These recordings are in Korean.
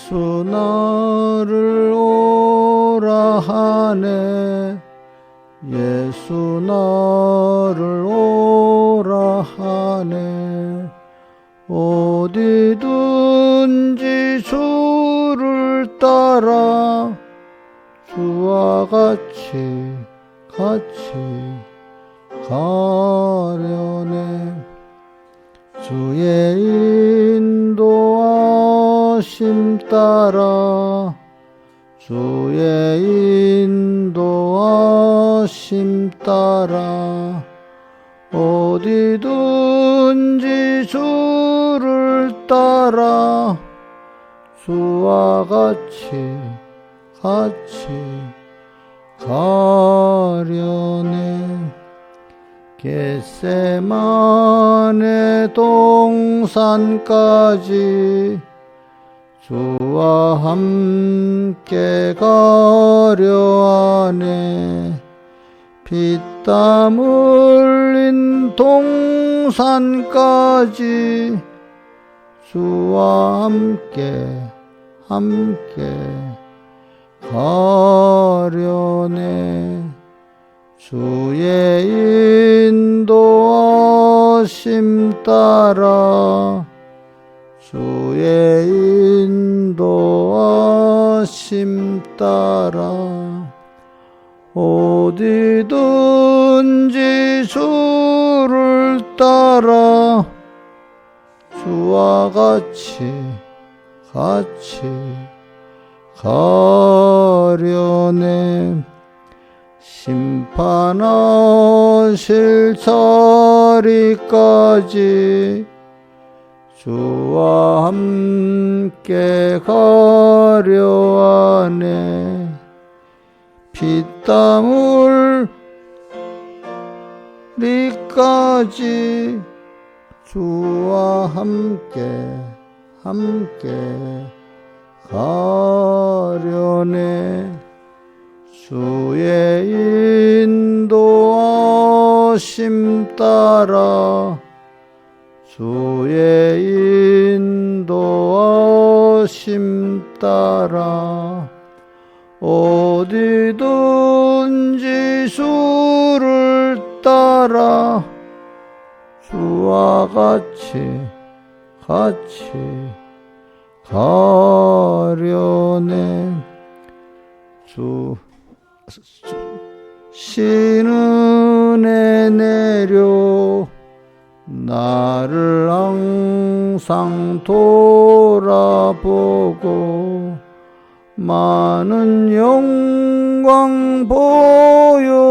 예수 나를 오라 하네. 예수 나를 오라 하네. 어디든지 주를 따라 주와 같이 가려네. 주의 인도하심 따라 주의 인도하심 따라 어디든지 주를 따라 주와 같이 가려네. 겟세마네 동산까지 주와 함께 가려 하네. 피땀 흘린 동산까지 주와 함께 가려네. 주의 인도하심 따라 주의 인도하심 따라 어디든지 주를 따라 주와 같이 가려네. 심판하실 자리까지 주와 함께 가려 하네. 피땀 흘리까지 주와 함께 가려네. 주의 인도하심 따라 주의 인도하심 따라 어디든지 주를 따라 주와 같이 가려네. 신은혜 내려 나를 항상 돌아보고 많은 영광 보여주며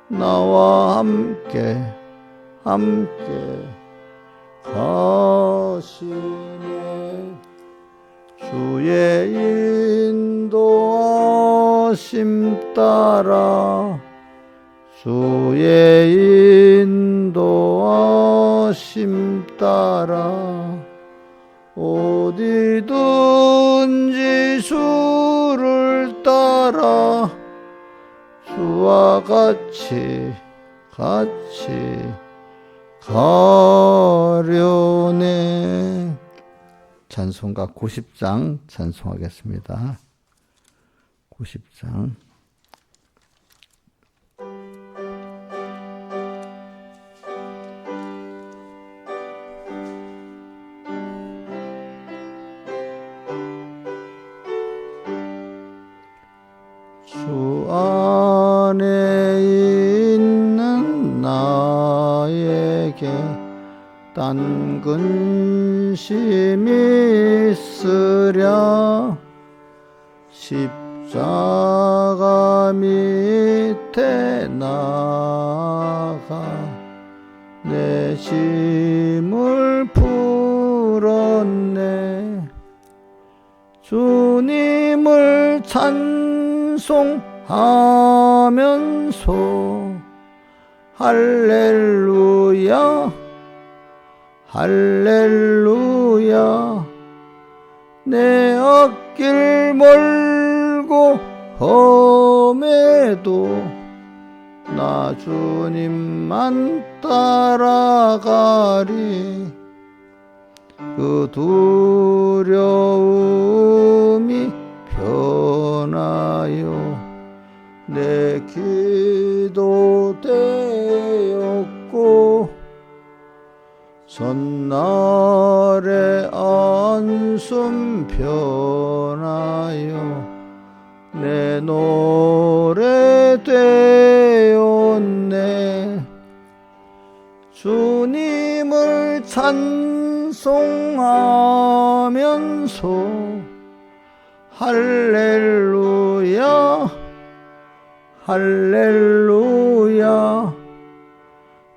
나와 함께 가시네. 주의 인도하심 따라 주의 인도하심 따라 어디든지 주를 따라 주와 같이 가려네. 찬송가 90장 찬송하겠습니다. 90장. 주 안에 있는 나에게 딴 근심이 있으랴. 십자가 밑에 나가 내 짐을 풀었네. 주님을 찬송하면서 할렐루야 할렐루야. 내 앞길 멀고 험해도 나 주님만 따라가리. 그 두려움이 변하여 내 기도 되었고 전날의 안숨 변하여 내 노래 되었네. 주님을 찬송하면서 할렐루야 할렐루야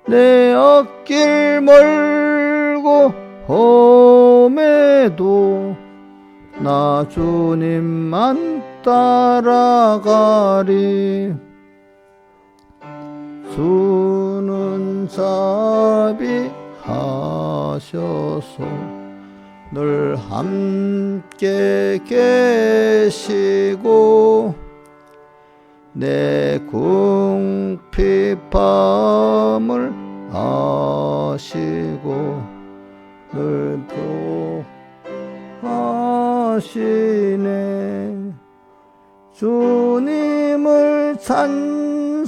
내 앞길 멀고 험해도 나 주님만 따라가리. 주는 자비하셔서 늘 함께 계시고 내 궁핍함을 아시고 늘 보하시네. 주님을 찬송하면서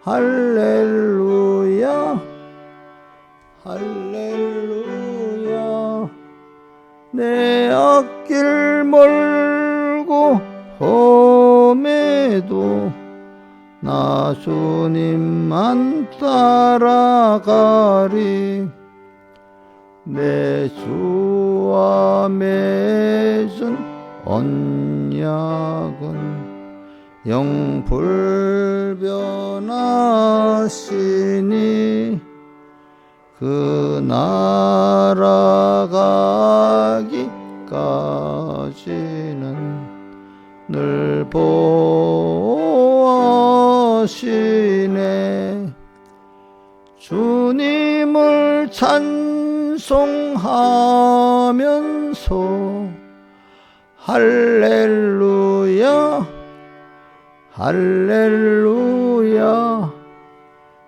할렐루야 할렐루야 내 앞길 멀고 험해도 나 주님만 따라가리. 내 주와 맺은 언약은 영 불변하시니 그 나라 가기까지는 늘 보호하시네. 주님을 찬송하면서 할렐루야 할렐루야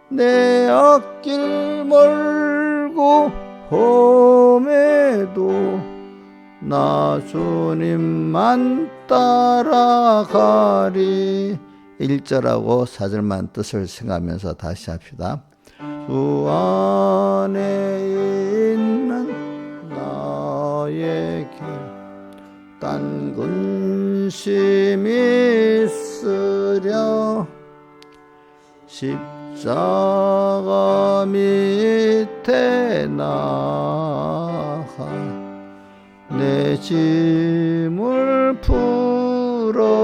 내 앞길 멀고 험해도 나 주님만 따라가리. 1절하고 4절만 뜻을 생각하면서 다시 합시다. 주 안에 있는 나에게 딴 근심이 있으랴. 십자가 밑에 나가 내 짐을 풀었네.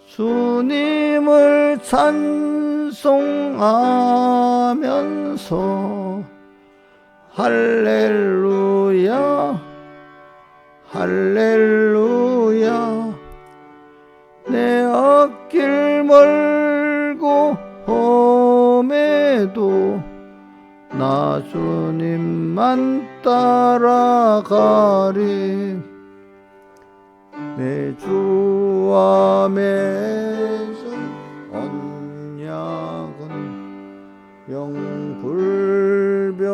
주님을 찬송하면서 할렐루야 할렐루야 내 앞길 멀고 험해도 나 주님만 따라가리. 내 주와 맺은 언약은 영 불변하시니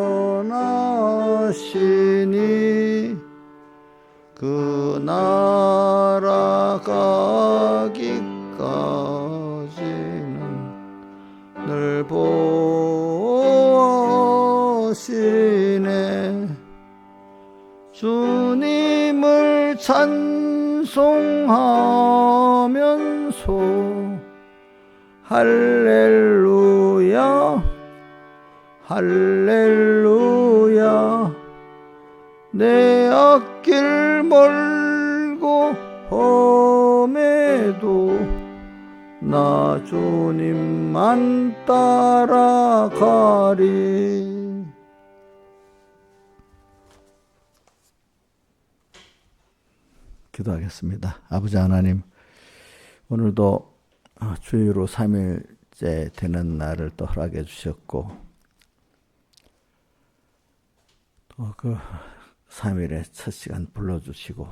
그 나라 가기까지는 늘 보시네. 주님을 찬송하면서 할렐루야 할렐루야 내 앞길 멀고 험해도 나 주님만 따라가리. 기도하겠습니다. 아버지 하나님, 오늘도 주일로 3일째 되는 날을 또 허락해 주셨고 또 그 3일의 첫 시간 불러주시고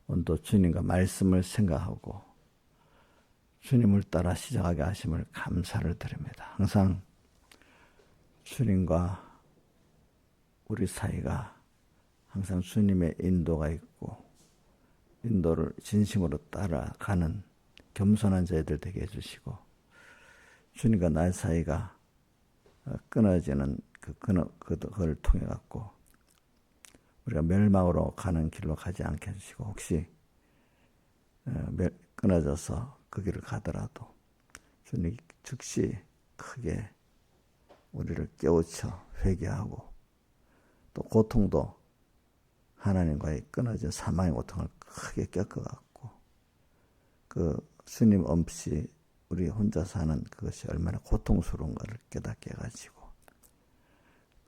오늘도 주님과 말씀을 생각하고 주님을 따라 시작하게 하심을 감사를 드립니다. 항상 주님과 우리 사이가 항상 주님의 인도가 있고 인도를 진심으로 따라가는 겸손한 저희들 되게 해주시고 주님과 나 사이가 끊어지는 그걸 통해 갖고 우리가 멸망으로 가는 길로 가지 않게 해주시고 혹시 끊어져서 그 길을 가더라도 주님 즉시 크게 우리를 깨우쳐 회개하고 또 고통도 하나님과의 끊어진 사망의 고통을 크게 겪어갖고 그 주님 없이 우리 혼자 사는 그것이 얼마나 고통스러운가를 깨닫게 해가지고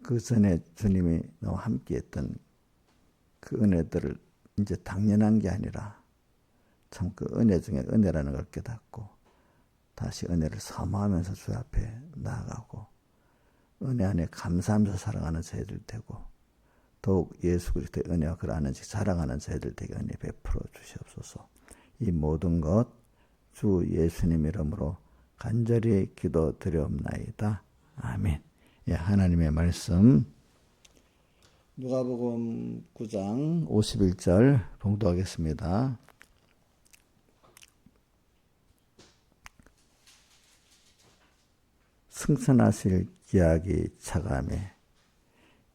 그 전에 주님이 너무 함께했던 그 은혜들을 이제 당연한 게 아니라 참 그 은혜 중에 은혜라는 걸 깨닫고 다시 은혜를 사모하면서 주 앞에 나아가고 은혜 안에 감사하면서 살아가는 저희들 되고 더욱 예수 그리스도의 은혜와 그를 아는 즉 자랑하는 저희들 되게 은혜 베풀어 주시옵소서. 이 모든 것 주 예수님 이름으로 간절히 기도드리옵나이다. 아멘. 예, 하나님의 말씀 누가복음 9장 51절 봉독하겠습니다. 승천하실 기약이 차감해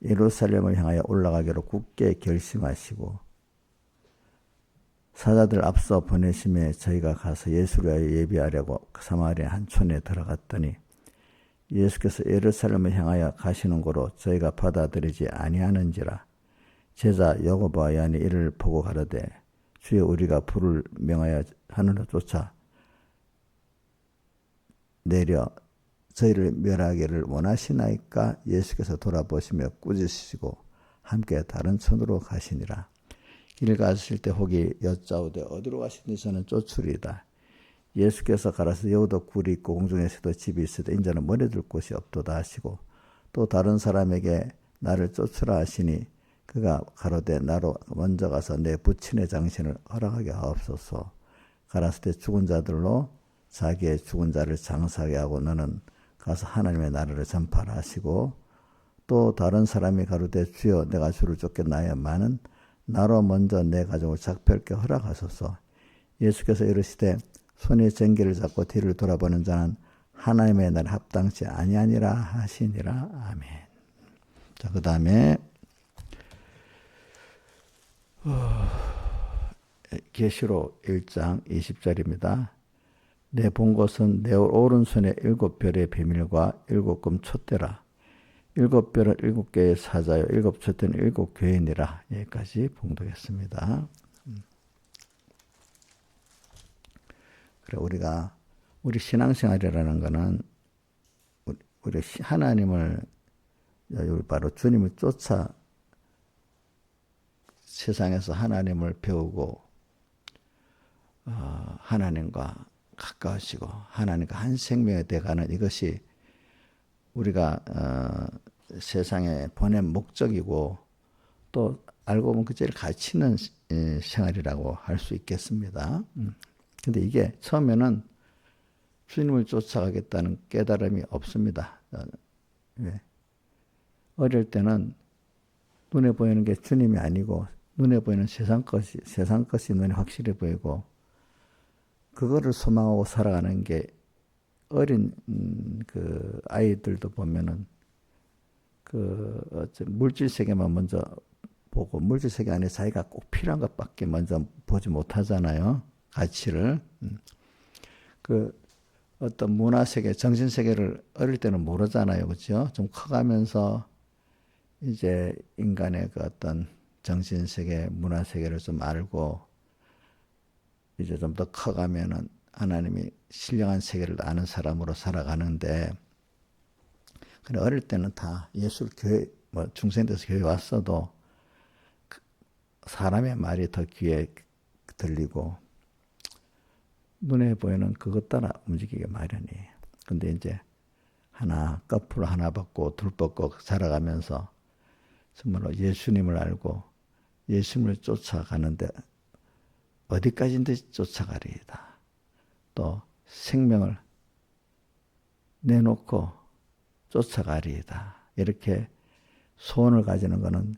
예루살렘을 향하여 올라가기로 굳게 결심하시고 사자들 앞서 보내심에 저희가 가서 예수를 위하여 예비하려고 사마리아 한 촌에 들어갔더니 예수께서 예루살렘을 향하여 가시는 고로 저희가 받아들이지 아니하는지라 제자 야고보와 요한이 이를 보고 가로되 주여 우리가 불을 명하여 하늘로 쫓아 내려 저희를 멸하기를 원하시나이까 예수께서 돌아보시며 꾸짖으시고 함께 다른 촌으로 가시니라. 길 가실 때 혹이 여짜오되 어디로 가시니 저는 쫓으리이다. 예수께서 가라사대 여우도 굴이 있고 공중에서도 집이 있으되 인자는 머리둘 곳이 없도다 하시고 또 다른 사람에게 나를 쫓으라 하시니 그가 가로되 나로 먼저 가서 내 부친의 장신을 허락하게 하옵소서. 가라사대 죽은 자들로 자기의 죽은 자를 장사하게 하고 너는 가서 하나님의 나라를 전파하라 하시고 또 다른 사람이 가로되 주여 내가 주를 쫓겠나이마는 나로 먼저 내 가족을 작별케 허락하소서. 예수께서 이르시되 손에 쟁기를 잡고 뒤를 돌아보는 자는 하나님의 나라에 합당치 아니하니라 하시니라. 아멘. 자, 그 다음에 계시록 1장 20절입니다. 내 본 것은 내 오른손에 7별의 비밀과 7금 촛대라. 7별은 7개의 사자요 7촛대는 7교회니라. 여기까지 봉독했습니다. 그래 우리 신앙생활이라는 것은 우리 하나님을 우리 바로 주님을 쫓아 세상에서 하나님을 배우고 하나님과 가까워지고 하나님과 한 생명이 되어가는 이것이 우리가 세상에 보낸 목적이고 또 알고 보면 그 제일 가치 있는 생활이라고 할 수 있겠습니다. 근데 이게 처음에는 주님을 쫓아가겠다는 깨달음이 없습니다. 왜? 어릴 때는 눈에 보이는 게 주님이 아니고 눈에 보이는 세상 것이 눈에 확실히 보이고 그거를 소망하고 살아가는 게 어린 그 아이들도 보면은 그 물질 세계만 먼저 보고 물질 세계 안에 자기가 꼭 필요한 것밖에 먼저 보지 못하잖아요. 가치를. 그 어떤 문화 세계, 정신 세계를 어릴 때는 모르잖아요. 그렇죠? 좀 커가면서 이제 인간의 그 어떤 정신 세계, 문화 세계를 좀 알고 이제 좀 더 커가면은 하나님이 신령한 세계를 아는 사람으로 살아가는데, 근데 어릴 때는 다 예술 교회, 중생 돼서 교회 왔어도 사람의 말이 더 귀에 들리고 눈에 보이는 그것 따라 움직이게 마련이에요. 근데 이제 하나 거꾸로 하나 벗고 둘 벗고 살아가면서 정말로 예수님을 알고 예수님을 쫓아가는데 어디까지든지 쫓아가리이다. 또 생명을 내놓고 쫓아가리이다. 이렇게 소원을 가지는 것은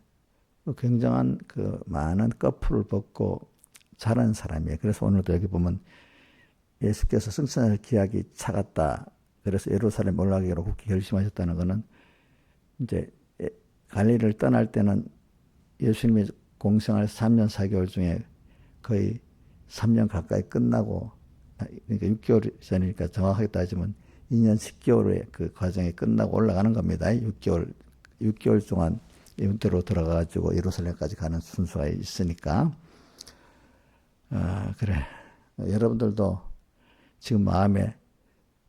굉장한 그 많은 꺼풀을 벗고 자란 사람이에요. 그래서 오늘도 여기 보면 예수께서 승천할 기약이 차갔다. 그래서 예루살렘 올라가기로 굳게 결심하셨다는 것은 이제 갈릴리를 떠날 때는 예수님이 공생활 3년 4개월 중에 거의 3년 가까이 끝나고, 그러니까 6개월 전이니까 정확하게 따지면 2년 10개월의 그 과정이 끝나고 올라가는 겁니다. 6개월 동안 윤대로 들어가가지고 예루살렘까지 가는 순서가 있으니까. 그래. 여러분들도 지금 마음에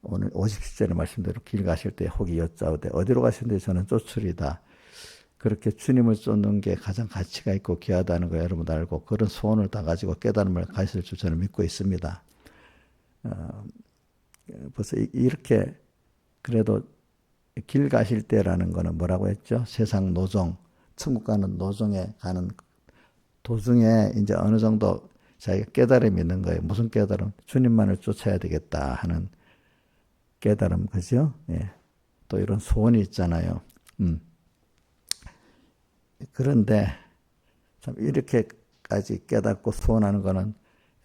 오늘 57절의 말씀대로 길 가실 때 혹이 여짜오되 어디로 가시는데 저는 쫓으리다. 그렇게 주님을 쫓는 게 가장 가치가 있고 귀하다는 걸 여러분 알고 그런 소원을 다 가지고 깨달음을 가실 줄 저는 믿고 있습니다. 벌써 이렇게 그래도 길 가실 때라는 거는 뭐라고 했죠? 세상 노종, 천국 가는 노종에 가는 도중에 이제 어느 정도 자기가 깨달음이 있는 거예요. 무슨 깨달음? 주님만을 쫓아야 되겠다 하는 깨달음, 그죠? 예. 또 이런 소원이 있잖아요. 그런데 참 이렇게까지 깨닫고 소원하는 거는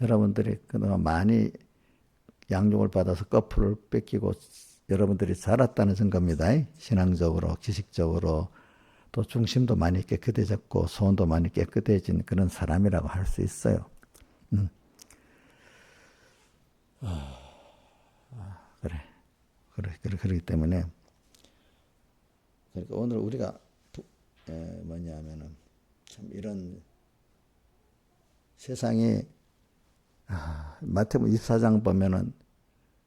여러분들이 그동안 많이 양육을 받아서 꺼풀을 뺏기고 여러분들이 자랐다는 증거입니다. 신앙적으로, 지식적으로 또 중심도 많이 깨끗해졌고 소원도 많이 깨끗해진 그런 사람이라고 할 수 있어요. 그렇기 때문에 그러니까 오늘 우리가 뭐냐면은 참 이런 세상이 마태복음 24장 보면은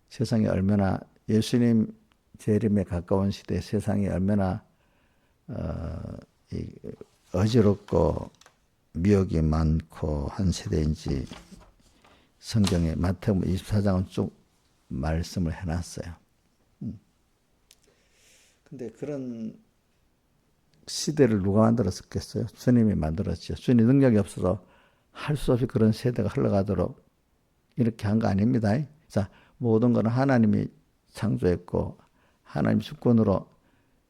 세상이 얼마나 예수님 재림에 가까운 시대에 세상이 얼마나 어지럽고 미혹이 많고 한 세대인지 성경에 마태복음 24장은 쭉 말씀을 해놨어요. 근데 그런 시대를 누가 만들었겠어요? 주님이 만들었죠. 주님 능력이 없어서 할 수 없이 그런 세대가 흘러가도록 이렇게 한 거 아닙니다. 자, 모든 것은 하나님이 창조했고 하나님 주권으로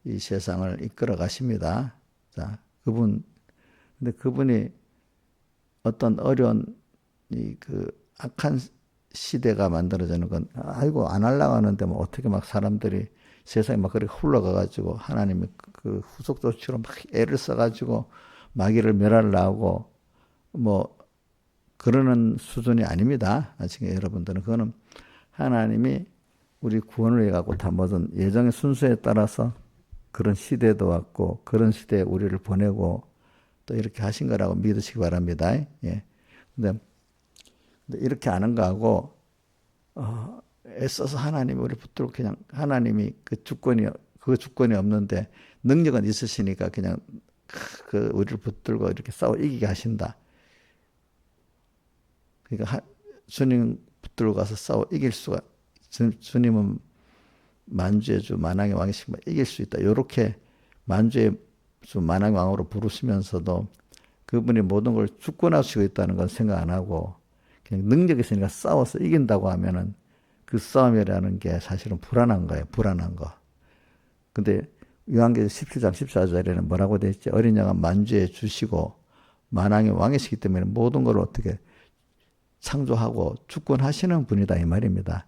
이 세상을 이끌어 가십니다. 자, 근데 그분이 어떤 어려운 그 악한 시대가 만들어지는 건 아이고 안 하려고 하는데 뭐 어떻게 막 사람들이 세상에 막 그렇게 흘러가가지고 하나님이 그 후속 조치로 막 애를 써가지고 마귀를 멸하려고 뭐 그러는 수준이 아닙니다. 아직 여러분들은 그거는 하나님이 우리 구원을 해가고 다 모든 예정의 순서에 따라서 그런 시대도 왔고 그런 시대에 우리를 보내고 또 이렇게 하신 거라고 믿으시기 바랍니다. 예. 근데 이렇게 아는 거하고 애써서 하나님이 우리 붙들고 그냥 하나님이 그 주권이 없는데 능력은 있으시니까 그냥 그 우리를 붙들고 이렇게 싸워 이기게 하신다. 그러니까 주님 붙들고 가서 싸워 이길 수가 주님은 만주의 주 만왕의 왕이시면 이길 수 있다. 이렇게 만주의 주 만왕의 왕으로 부르시면서도 그분이 모든 걸 주권하시고 있다는 건 생각 안 하고 그냥 능력이 있으니까 싸워서 이긴다고 하면은 그 싸움이라는 게 사실은 불안한 거예요. 불안한 거. 근데 요한계시록 17장 14절에는 뭐라고 되어 있지? 어린 양은 만주에 주시고 만왕의 왕이시기 때문에 모든 걸 어떻게 창조하고 주권하시는 분이다 이 말입니다.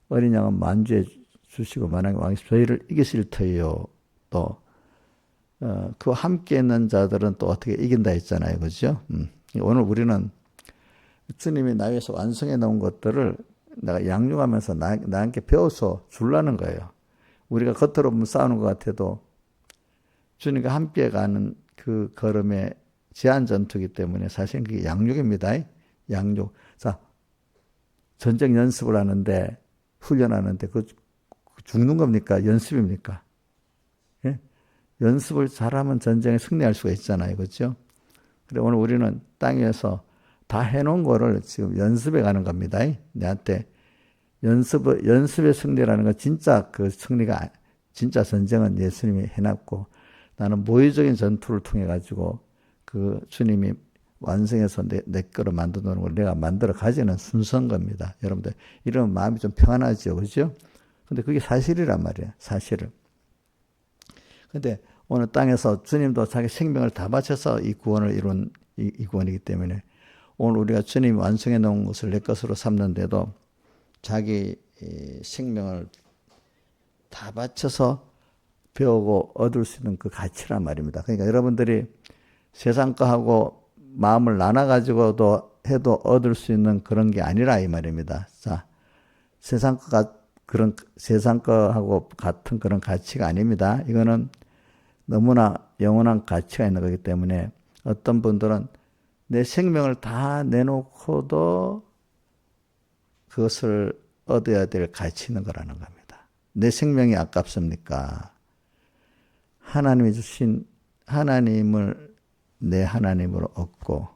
어린 양은 만주에 주시고 만왕의 왕이시고 저희를 이기실 터이요. 또 그와 함께 있는 자들은 또 어떻게 이긴다 했잖아요. 그렇죠? 오늘 우리는 주님이 나 위해서 완성해 놓은 것들을 내가 양육하면서 나한테 배워서 주려는 거예요. 우리가 겉으로 보면 싸우는 것 같아도 주님과 함께 가는 그 걸음의 제한 전투이기 때문에 사실은 그게 양육입니다. 양육. 자, 전쟁 연습을 하는데 훈련하는데 그 죽는 겁니까? 연습입니까? 예? 연습을 잘하면 전쟁에 승리할 수가 있잖아요. 그렇죠? 그래 오늘 우리는 땅 위에서 다 해놓은 거를 지금 연습해 가는 겁니다. 내한테 연습의 승리라는 건 진짜 그 승리가 진짜 전쟁은 예수님이 해놨고 나는 모의적인 전투를 통해 가지고 그 주님이 완성해서 내 거로 만드는 걸 내가 만들어 가지는 순서인 겁니다. 여러분들 이러면 마음이 좀 평안하죠, 그죠? 근데 그게 사실이란 말이에요, 사실은. 근데 오늘 땅에서 주님도 자기 생명을 다 바쳐서 이 구원을 이룬 이 구원이기 때문에 오늘 우리가 주님이 완성해 놓은 것을 내 것으로 삼는데도 자기 생명을 다 바쳐서 배우고 얻을 수 있는 그 가치란 말입니다. 그러니까 여러분들이 세상 거하고 마음을 나눠가지고도 해도 얻을 수 있는 그런 게 아니라 이 말입니다. 자, 세상 거하고 같은 그런 가치가 아닙니다. 이거는 너무나 영원한 가치가 있는 거기 때문에 어떤 분들은 내 생명을 다 내놓고도 그것을 얻어야 될 가치 있는 거라는 겁니다. 내 생명이 아깝습니까? 하나님이 주신 하나님을 내 하나님으로 얻고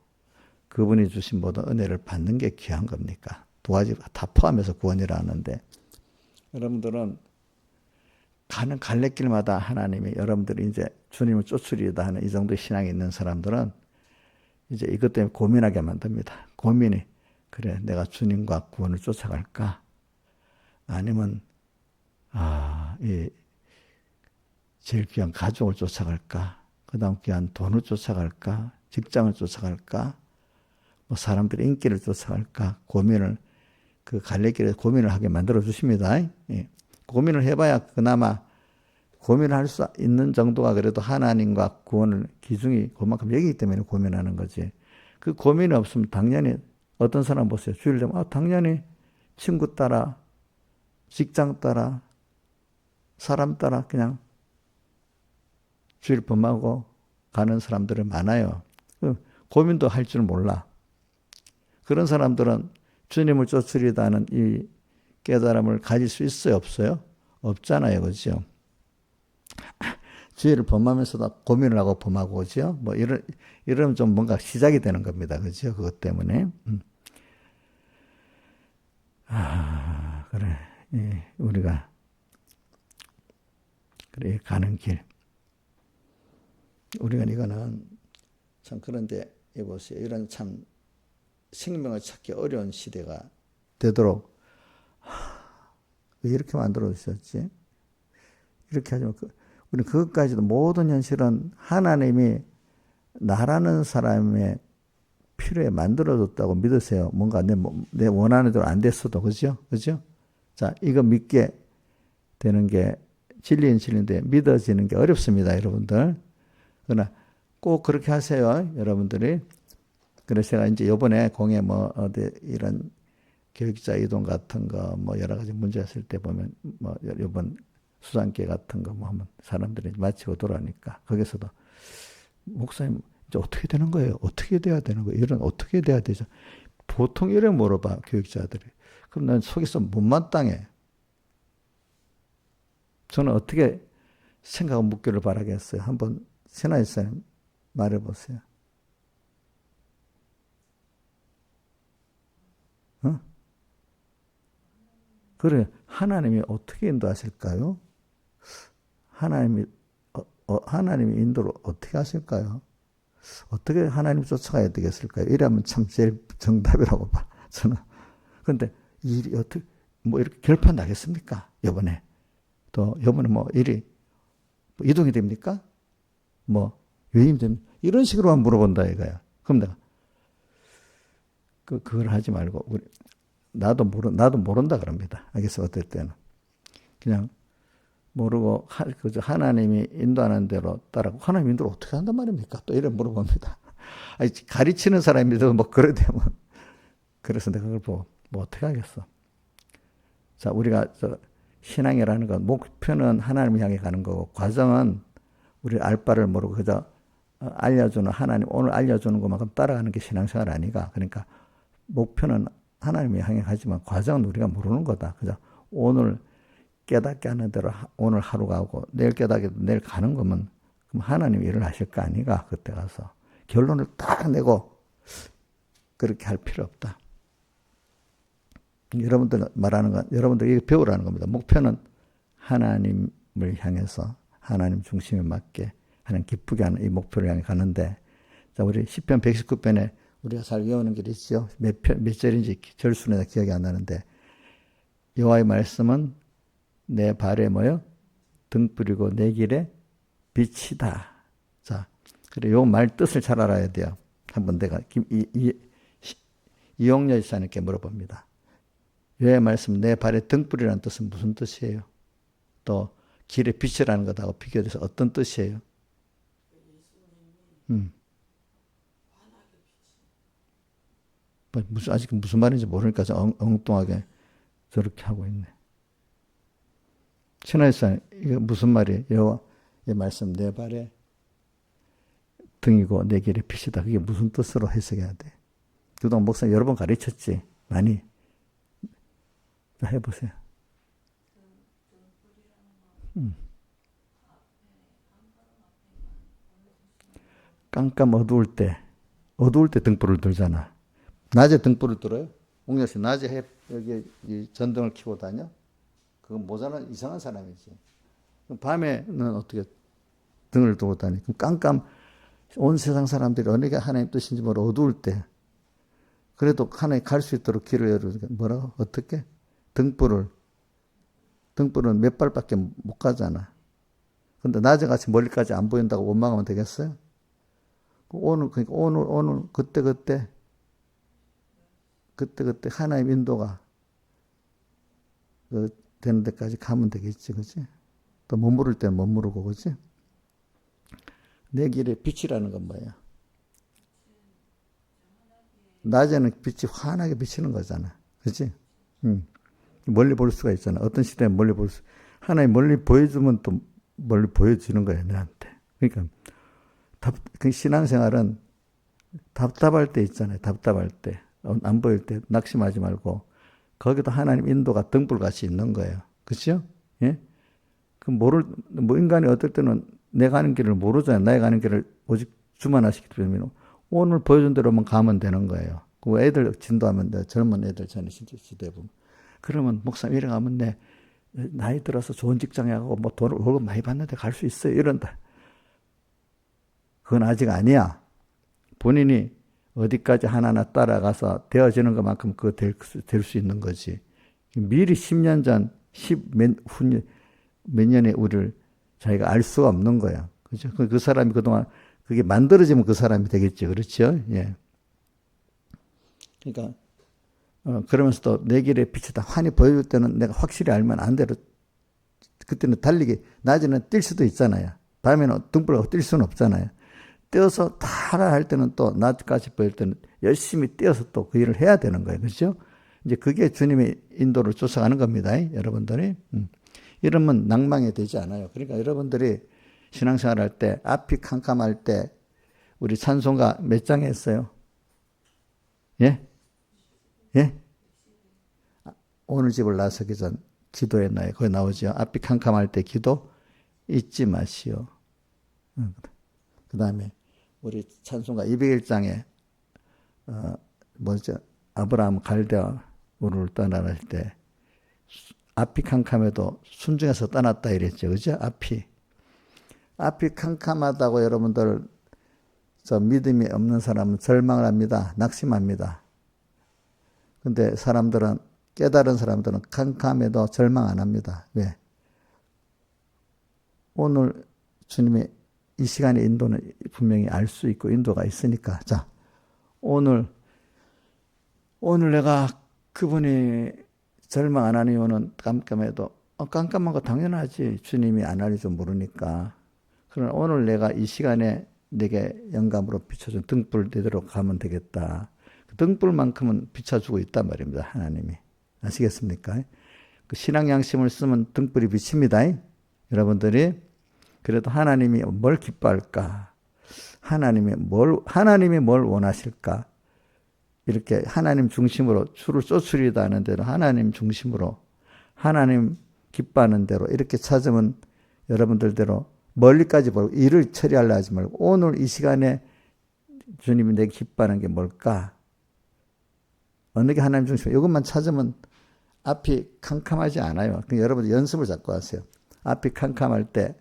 그분이 주신 모든 은혜를 받는 게 귀한 겁니까? 두 가지 다 포함해서 구원이라 하는데 여러분들은 가는 갈래길마다 하나님이 여러분들이 이제 주님을 쫓으리다 하는 이 정도의 신앙이 있는 사람들은 이제 이것 때문에 고민하게 만듭니다. 고민이 그래 내가 주님과 구원을 쫓아갈까? 아니면 이 제일 귀한 가족을 쫓아갈까? 그 다음 귀한 돈을 쫓아갈까? 직장을 쫓아갈까? 뭐 사람들의 인기를 쫓아갈까? 고민을 그 갈래길에 고민을 하게 만들어 주십니다. 예. 고민을 해봐야 그나마 고민을 할 수 있는 정도가 그래도 하나님과 구원을 기준이 그만큼 여기기 때문에 고민하는 거지. 그 고민이 없으면 당연히 어떤 사람 보세요. 주일 되면 당연히 친구 따라 직장 따라 사람 따라 그냥 주일 범하고 가는 사람들은 많아요. 고민도 할 줄 몰라. 그런 사람들은 주님을 쫓으리다는 이 깨달음을 가질 수 있어요, 없어요? 없잖아요, 그죠? 주일을 범하면서도 고민을 하고 범하고 오죠? 뭐 이러면 좀 뭔가 시작이 되는 겁니다, 그죠? 그것 때문에. 그래. 예, 우리가 그래 가는 길. 우리가 이거는 참 그런데 보세요. 이런 참 생명을 찾기 어려운 시대가 되도록 왜 이렇게 만들어 주셨지? 이렇게 하지만 우리 그것까지도 모든 현실은 하나님이 나라는 사람의 필요에 만들어줬다고 믿으세요. 뭔가 내 원하는 대로 안 됐어도 그죠? 그죠? 자, 이거 믿게 되는 게 진리인 진리인데 믿어지는 게 어렵습니다, 여러분들. 그러나 꼭 그렇게 하세요, 여러분들이. 그래서 제가 이제 요번에 공에 뭐 어디 이런 교육자 이동 같은 거 뭐 여러 가지 문제 있을 때 보면 뭐 요번 수상계 같은 거 뭐 하면 사람들이 마치고 돌아오니까 거기서도 목사님 이제 어떻게 되는 거예요? 어떻게 돼야 되는 거예요? 이런 어떻게 돼야 되죠? 보통 이래 물어봐 교육자들이. 그럼 난 속에서 못마땅해. 저는 어떻게 생각하고 묻기를 바라겠어요? 한번 신하이사님 말해보세요. 어? 그래, 하나님이 어떻게 인도하실까요? 하나님이 인도를 어떻게 하실까요? 어떻게 하나님 쫓아가야 되겠을까요? 이러면 참 제일 정답이라고 봐, 저는. 그런데 일이 어떻게, 뭐 이렇게 결판 나겠습니까? 요번에 뭐 일이 뭐 이동이 됩니까? 뭐 유임이 됩니까? 이런 식으로만 물어본다 이거야. 그럼 내가 그걸 하지 말고 나도 모른다 그럽니다. 알겠어? 어떨 때는 그냥 모르고 그저 하나님이 인도하는 대로 따라고 하나님 인도를 어떻게 한단 말입니까? 또 이래 물어봅니다. 아니, 가르치는 사람이도 뭐 그래 되면 그래서 내가 그걸 보고 뭐 어떻게 하겠어? 자, 우리가 신앙이라는 건 목표는 하나님을 향해 가는 거고 과정은 우리 알 바를 모르고 그저 알려주는 하나님 오늘 알려주는 것만큼 따라가는 게 신앙생활 아니가. 그러니까 목표는 하나님을 향해 가지만 과정은 우리가 모르는 거다. 그죠? 오늘 깨닫게 하는 대로 오늘 하루 가고 내일 깨닫게 내일 가는 거면 그럼 하나님이 일을 하실 거 아니가. 그때 가서 결론을 딱 내고 그렇게 할 필요 없다. 여러분들 말하는 건 여러분들이 배우라는 겁니다. 목표는 하나님을 향해서 하나님 중심에 맞게 하나님 기쁘게 하는 이 목표를 향해 가는데 자, 우리 시편 119편에 우리가 잘 외우는 게 있죠. 몇 절인지 절수는 기억이 안 나는데, 여호와의 말씀은 내 발에 뭐요? 등불이고 내 길에 빛이다. 자, 그래, 요 말 뜻을 잘 알아야 돼요. 한번 내가 이용렬 지사님께 물어봅니다. 여호와의 말씀 내 발에 등불이라는 뜻은 무슨 뜻이에요? 또 길에 빛이라는 것하고 비교해서 어떤 뜻이에요? 아직 무슨 말인지 모르니까 엉뚱하게 저렇게 하고 있네. 신하일상 이게 무슨 말이에요? 여호와의 말씀 내 발에 등이고 내 길에 빛이다. 그게 무슨 뜻으로 해석해야 돼? 그동안 목사님 여러 번 가르쳤지. 많이. 해보세요. 깜깜 어두울 때 등불을 들잖아. 낮에 등불을 들어요? 옥녀씨 낮에 여기 이 전등을 켜고 다녀? 그건 모자란 이상한 사람이지. 밤에는 어떻게 등을 두고 다니? 그럼 깜깜 온 세상 사람들이 어느 게 하나님 뜻인지 모르 어두울 때 그래도 하나님 갈 수 있도록 길을 열어주니까 뭐라고? 어떻게? 등불은 몇 발밖에 못 가잖아. 근데 낮에 같이 멀리까지 안 보인다고 원망하면 되겠어요? 그러니까 오늘 그때 하나님 인도가 되는 데까지 가면 되겠지, 그치? 또 머무를 때는 머무르고, 그치? 내 길에 빛이라는 건 뭐야? 낮에는 빛이 환하게 비치는 거잖아, 그치? 멀리 볼 수가 있잖아. 어떤 시대에 멀리 하나님 멀리 보여주면 또 멀리 보여주는 거야, 내한테. 그러니까, 그 신앙생활은 답답할 때 있잖아요. 답답할 때. 안 보일 때 낙심하지 말고 거기도 하나님 인도가 등불같이 있는 거예요. 그렇죠? 예? 인간이 어떨 때는 내가 가는 길을 모르잖아요. 나의 가는 길을 오직 주만 아시기 때문에 오늘 보여준 대로만 가면 되는 거예요. 그 애들 진도하면 돼. 젊은 애들 전에 시대 보면. 그러면 목사님 이래 가면 나이 들어서 좋은 직장에 가고 뭐 돈을 월급 많이 받는데 갈 수 있어요. 이런다. 그건 아직 아니야. 본인이 어디까지 하나하나 따라가서 되어지는 것만큼 그거 될 수 있는 거지. 미리 10년 전, 몇 년에 우리를 자기가 알 수가 없는 거야. 그죠? 그 사람이 그동안 그게 만들어지면 그 사람이 되겠죠. 그렇죠? 예. 그러니까, 그러면서도 내 길에 빛이다. 환히 보여줄 때는 내가 확실히 알면 안 되로, 그때는 달리기, 낮에는 뛸 수도 있잖아요. 밤에는 등불하고 뛸 수는 없잖아요. 떼어서 다 하라 할 때는 또 낮까지 보일 때는 열심히 떼어서 또 그 일을 해야 되는 거예요. 그렇죠? 이제 그게 주님의 인도를 쫓아가는 겁니다. 여러분들이. 이러면 낭망이 되지 않아요. 그러니까 여러분들이 신앙생활 할 때, 앞이 캄캄할 때, 우리 찬송가 몇 장 했어요? 예? 예? 오늘 집을 나서기 전 기도했나요? 거기 나오죠. 앞이 캄캄할 때 기도 잊지 마시오. 그 다음에 우리 찬송가 201장에 아브라함 갈대아 우르를 떠나갈 때 앞이 캄캄해도 순종해서 떠났다 이랬죠. 그죠? 앞이 캄캄하다고 여러분들 저 믿음이 없는 사람은 절망을 합니다. 낙심합니다. 근데 깨달은 사람들은 캄캄해도 절망 안 합니다. 왜? 오늘 주님의 이 시간의 인도는 분명히 알 수 있고 인도가 있으니까. 자, 오늘 내가 그분이 절망 안 하는 이유는 깜깜해도 깜깜한 거 당연하지. 주님이 안 알려줘 모르니까. 그러나 오늘 내가 이 시간에 내게 영감으로 비춰준 등불 대대로 가면 되겠다. 그 등불만큼은 비춰주고 있단 말입니다. 하나님이. 아시겠습니까? 그 신앙 양심을 쓰면 등불이 비칩니다. 여러분들이 그래도 하나님이 뭘 기뻐할까? 하나님이 뭘 원하실까? 이렇게 하나님 중심으로 주를 쫓으리다 하는 대로 하나님 중심으로 하나님 기뻐하는 대로 이렇게 찾으면 여러분들대로 멀리까지 보고 일을 처리하려 하지 말고 오늘 이 시간에 주님이 내게 기뻐하는 게 뭘까? 어느 게 하나님 중심으로 이것만 찾으면 앞이 캄캄하지 않아요. 그러니까 여러분들 연습을 자꾸 하세요. 앞이 캄캄할 때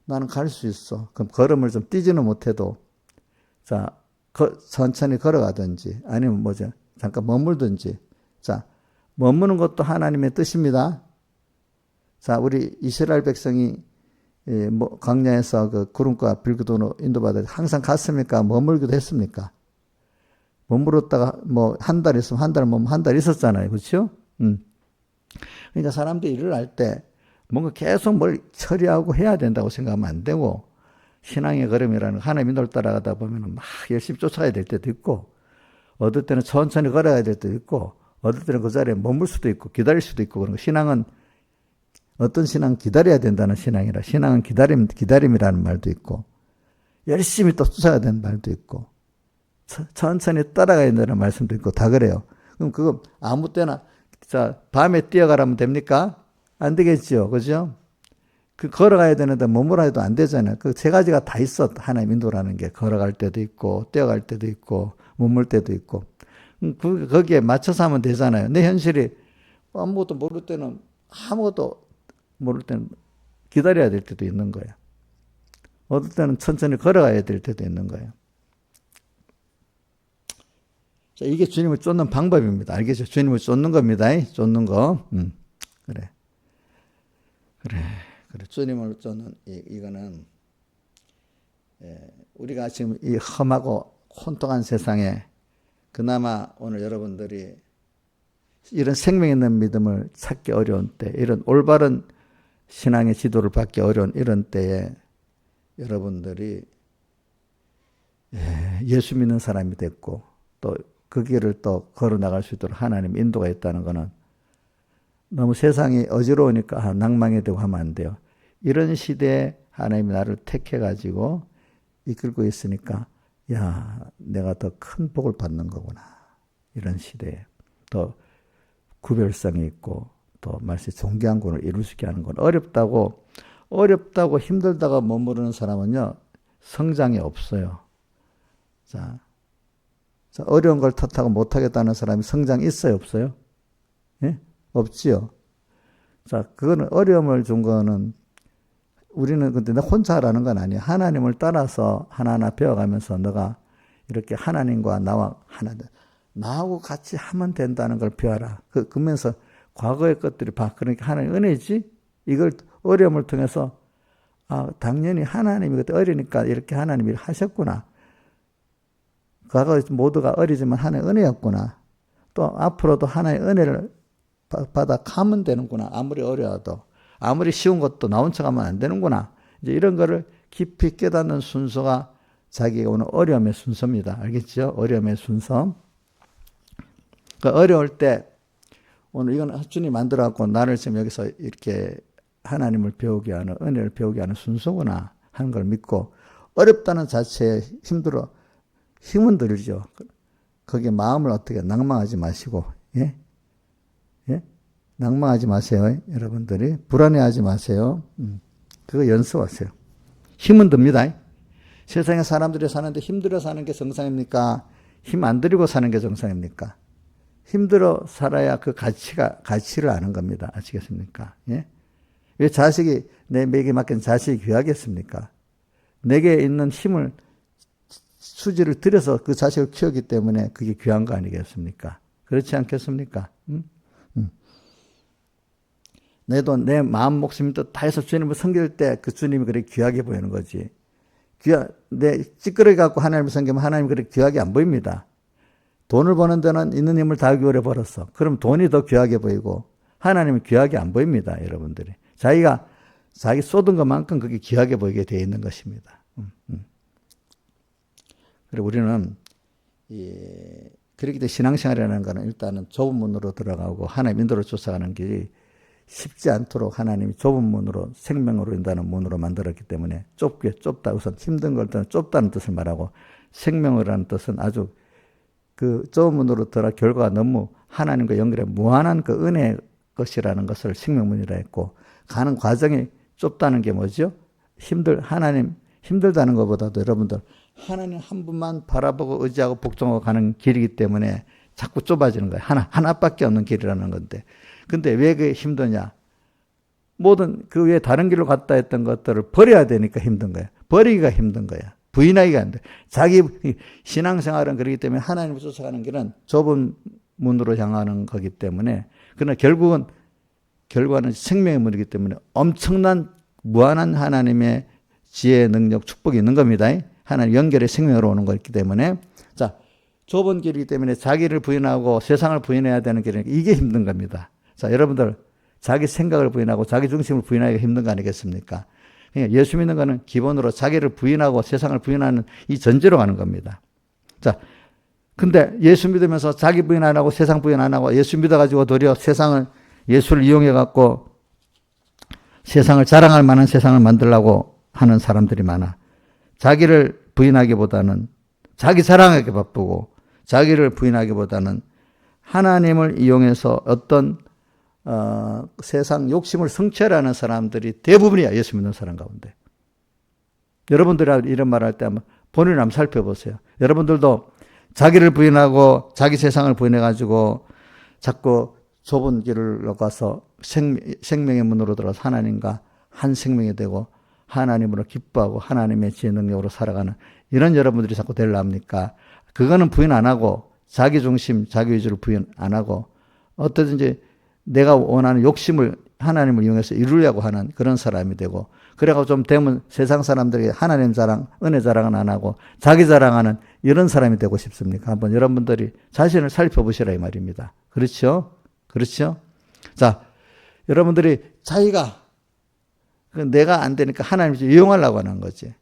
나는 갈 수 있어. 그럼 걸음을 좀 뛰지는 못해도 자, 천천히 걸어가든지 아니면 뭐죠? 잠깐 머물든지. 자, 머무는 것도 하나님의 뜻입니다. 자, 우리 이스라엘 백성이 광야에서 그 구름과 불기둥으로 인도받아 항상 갔습니까? 머물기도 했습니까? 머물었다가 뭐 한 달 있으면 한 달 머물 한 달 있었잖아요. 그렇죠? 그러니까 사람들이 일을 할 때 뭔가 계속 뭘 처리하고 해야 된다고 생각하면 안 되고, 신앙의 걸음이라는 하나님 인도를 따라가다 보면 막 열심히 쫓아가야 될 때도 있고, 어떨 때는 천천히 걸어가야 될 때도 있고, 어떨 때는 그 자리에 머물 수도 있고 기다릴 수도 있고. 그런 거. 신앙은 어떤 신앙은 기다려야 된다는 신앙이라, 신앙은 기다림이라는 말도 있고, 열심히 또 쫓아가야 되는 말도 있고, 천천히 따라가야 된다는 말씀도 있고, 다 그래요. 그럼 그거 아무 때나, 자, 밤에 뛰어가라면 됩니까? 안 되겠죠. 그죠? 그 걸어가야 되는데 머물러 해도 안 되잖아요. 그 세 가지가 다 있어. 하나님 인도라는 게. 걸어갈 때도 있고, 뛰어갈 때도 있고, 머물 때도 있고. 거기에 맞춰서 하면 되잖아요. 내 현실이 아무것도 모를 때는, 아무것도 모를 때는 기다려야 될 때도 있는 거예요. 어떨 때는 천천히 걸어가야 될 때도 있는 거예요. 자, 이게 주님을 쫓는 방법입니다. 알겠죠? 주님을 쫓는 겁니다. 쫓는 거. 그래. 주님을 쫓는 이거는 우리가 지금 이 험하고 혼돈한 세상에 그나마 오늘 여러분들이 이런 생명 있는 믿음을 찾기 어려운 때, 이런 올바른 신앙의 지도를 받기 어려운 이런 때에 여러분들이 예수 믿는 사람이 됐고 또 그 길을 또 걸어 나갈 수 있도록 하나님 인도가 있다는 것은 너무 세상이 어지러우니까 낭망이 되고 하면 안 돼요. 이런 시대에 하나님이 나를 택해가지고 이끌고 있으니까 야, 내가 더 큰 복을 받는 거구나. 이런 시대에 더 구별성이 있고 또 말씀 존귀한 군을 이룰 수 있게 하는 건 어렵다고 힘들다가 머무르는 사람은요 성장이 없어요. 자, 어려운 걸 탓하고 못하겠다는 사람이 성장이 있어요, 없어요? 예? 없지요. 자, 그거는 어려움을 준 거는 우리는 근데 나 혼자 하라는 건 아니에요. 하나님을 따라서 하나하나 배워가면서 너가 이렇게 하나님과 나하고 같이 하면 된다는 걸 배워라. 그러면서 과거의 것들이 그러니까 하나님 은혜지? 이걸 어려움을 통해서 당연히 하나님이 그때 어리니까 이렇게 하나님이 하셨구나. 과거 모두가 어리지만 하나님의 은혜였구나. 또 앞으로도 하나님의 은혜를 받아 가면 되는구나. 아무리 어려워도. 아무리 쉬운 것도 나온 척하면 안 되는구나. 이제 이런 거를 깊이 깨닫는 순서가 자기가 오는 어려움의 순서입니다. 알겠죠? 어려움의 순서. 그러니까 어려울 때 오늘 이건 주님 만들어갖고 나를 지금 여기서 이렇게 하나님을 배우게 하는, 은혜를 배우게 하는 순서구나 하는 걸 믿고, 어렵다는 자체에 힘은 들죠. 거기에 마음을 어떻게 낭망하지 마시고, 예? 낭망하지 마세요. 여러분들이 불안해하지 마세요. 그거 연습하세요. 힘은 듭니다. 세상에 사람들이 사는데 힘들어 사는 게 정상입니까? 힘 안 들이고 사는 게 정상입니까? 힘들어 살아야 그 가치를 아는 겁니다. 아시겠습니까? 예? 왜 자식이, 내게 맡긴 자식이 귀하겠습니까? 내게 있는 힘을, 수지를 들여서 그 자식을 키웠기 때문에 그게 귀한 거 아니겠습니까? 그렇지 않겠습니까? 내 마음, 목숨, 뜻 다 해서 주님을 섬길 때 그 주님이 그렇게 귀하게 보이는 거지. 내 찌끄러기 갖고 하나님을 섬기면 하나님이 그렇게 귀하게 안 보입니다. 돈을 버는 데는 있는 힘을 다 기울여 벌었어. 그럼 돈이 더 귀하게 보이고 하나님은 귀하게 안 보입니다. 여러분들이. 자기 쏟은 것만큼 그게 귀하게 보이게 되어 있는 것입니다. 그리고 우리는 그렇기 때문에 신앙생활이라는 것은 일단은 좁은 문으로 들어가고 하나님 인도를 쫓아가는 길이 쉽지 않도록 하나님이 좁은 문으로 생명으로 인도하는 문으로 만들었기 때문에 좁다 우선 힘든 걸 때는 좁다는 뜻을 말하고, 생명이라는 뜻은 아주 그 좁은 문으로 들어가 결과가 너무 하나님과 연결해 무한한 그 은혜의 것이라는 것을 생명문이라 했고, 가는 과정이 좁다는 게 뭐죠? 하나님 힘들다는 것보다도 여러분들 하나님 한 분만 바라보고 의지하고 복종하고 가는 길이기 때문에 자꾸 좁아지는 거예요. 하나밖에 없는 길이라는 건데. 근데 왜 그게 힘드냐? 모든 그 외에 다른 길로 갔다 했던 것들을 버려야 되니까 힘든 거야. 버리기가 힘든 거야. 부인하기가 안 돼. 자기 신앙생활은 그렇기 때문에 하나님을 쫓아가는 길은 좁은 문으로 향하는 거기 때문에, 그러나 결과는 생명의 문이기 때문에 엄청난 무한한 하나님의 지혜, 능력, 축복이 있는 겁니다. 하나님 연결의 생명으로 오는 거기 때문에. 자, 좁은 길이기 때문에 자기를 부인하고 세상을 부인해야 되는 길이니까 이게 힘든 겁니다. 자, 여러분들 자기 생각을 부인하고 자기 중심을 부인하기가 힘든 거 아니겠습니까? 그러니까 예수 믿는 거는 기본으로 자기를 부인하고 세상을 부인하는 이 전제로 가는 겁니다. 자, 근데 예수 믿으면서 자기 부인 안 하고 세상 부인 안 하고 예수 믿어가지고 도리어 예수를 이용해갖고 세상을 자랑할 만한 세상을 만들려고 하는 사람들이 많아. 자기를 부인하기보다는 자기 자랑하기 바쁘고 자기를 부인하기보다는 하나님을 이용해서 어떤 세상 욕심을 성취하려는 사람들이 대부분이야. 예수 믿는 사람 가운데. 여러분들이 이런 말할 때 한번 본인을 한번 살펴보세요. 여러분들도 자기를 부인하고 자기 세상을 부인해가지고 자꾸 좁은 길을 가서 생명의 문으로 들어서 하나님과 한 생명이 되고 하나님으로 기뻐하고 하나님의 지혜 능력으로 살아가는 이런 여러분들이 자꾸 되려 합니까? 그거는 부인 안 하고 자기 중심, 자기 위주로 부인 안 하고 어떠든지 내가 원하는 욕심을 하나님을 이용해서 이루려고 하는 그런 사람이 되고, 그래가지고 좀 되면 세상 사람들이 하나님 자랑, 은혜 자랑은 안 하고 자기 자랑하는 이런 사람이 되고 싶습니까? 한번 여러분들이 자신을 살펴보시라 이 말입니다. 그렇죠? 그렇죠? 자, 여러분들이 자기가 내가 안 되니까 하나님을 이용하려고 하는 거지.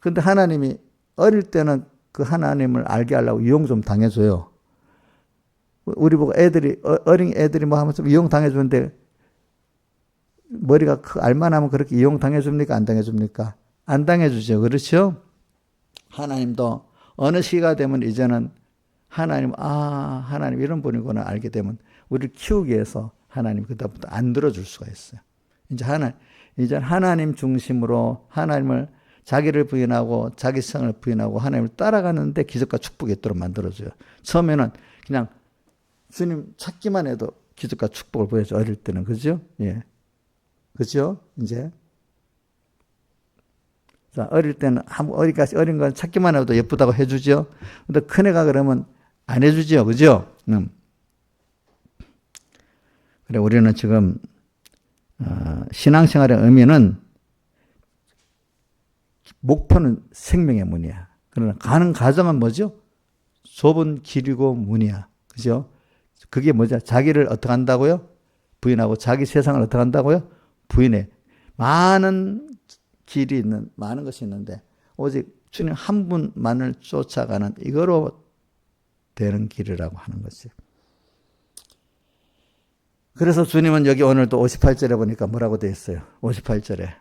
근데 하나님이 어릴 때는 그 하나님을 알게 하려고 이용 좀 당해줘요. 우리 보고 어린 애들이 뭐 하면서 이용 당해주는데 머리가 알만하면 그렇게 이용 당해줍니까? 안 당해줍니까? 안 당해주죠. 그렇죠? 하나님도 어느 시기가 되면 이제는 하나님 이런 분이구나 알게 되면 우리를 키우기 위해서 하나님 그다음부터 안 들어줄 수가 있어요. 이제 하나님 중심으로 하나님을 자기를 부인하고 자기 성을 부인하고 하나님을 따라가는데 기적과 축복이 있도록 만들어줘요. 처음에는 그냥 주님 찾기만 해도 기적과 축복을 보여줘. 어릴 때는. 그죠? 예. 그죠? 이제. 자, 어릴 때는 어디까지 어린 건 찾기만 해도 예쁘다고 해주죠. 근데 큰애가 그러면 안 해주죠. 그죠? 그래, 우리는 지금, 신앙생활의 의미는 목표는 생명의 문이야. 그러나 가는 과정은 뭐죠? 좁은 길이고 문이야. 그죠? 그게 뭐죠? 자기를 어떻게 한다고요? 부인하고 자기 세상을 어떻게 한다고요? 부인해. 많은 길이 있는, 많은 것이 있는데 오직 주님 한 분만을 쫓아가는 이거로 되는 길이라고 하는 거지. 그래서 주님은 여기 오늘도 58절에 보니까 뭐라고 되어 있어요? 58절에.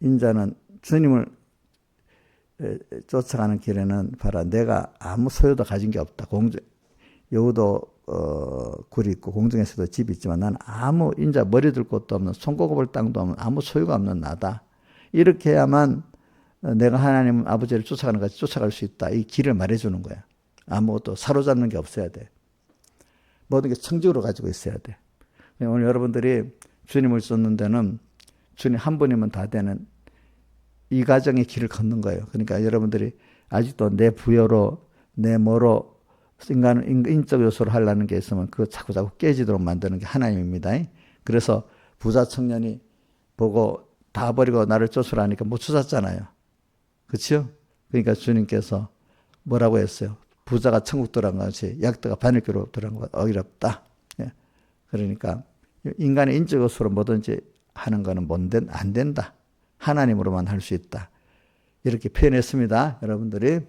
인자는 주님을 쫓아가는 길에는 봐라, 내가 아무 소유도 가진 게 없다. 여우도 굴이 있고 공중에서도 집이 있지만 나는 아무 인자 머리 들 곳도 없는 손꼽을 땅도 없는 아무 소유가 없는 나다. 이렇게 해야만 내가 하나님 아버지를 쫓아가는 것같이 쫓아갈 수 있다. 이 길을 말해주는 거야. 아무것도 사로잡는 게 없어야 돼. 모든 게 청직으로 가지고 있어야 돼. 오늘 여러분들이 주님을 쫓는 데는 주님 한 분이면 다 되는 이 과정의 길을 걷는 거예요. 그러니까 여러분들이 아직도 내 부여로 내 뭐로 인적 요소를 하려는 게 있으면 그거 자꾸 깨지도록 만드는 게 하나님입니다. 그래서 부자 청년이 보고 다 버리고 나를 쫓으라니까 못 쫓았잖아요. 그렇죠? 그러니까 주님께서 뭐라고 했어요? 부자가 천국 들어간 것이 약도가 바늘귀로 들어간 것 어이롭다. 그러니까 인간의 인적 요소로 뭐든지 하는 거는 안 된다. 하나님으로만 할 수 있다. 이렇게 표현했습니다. 여러분들이.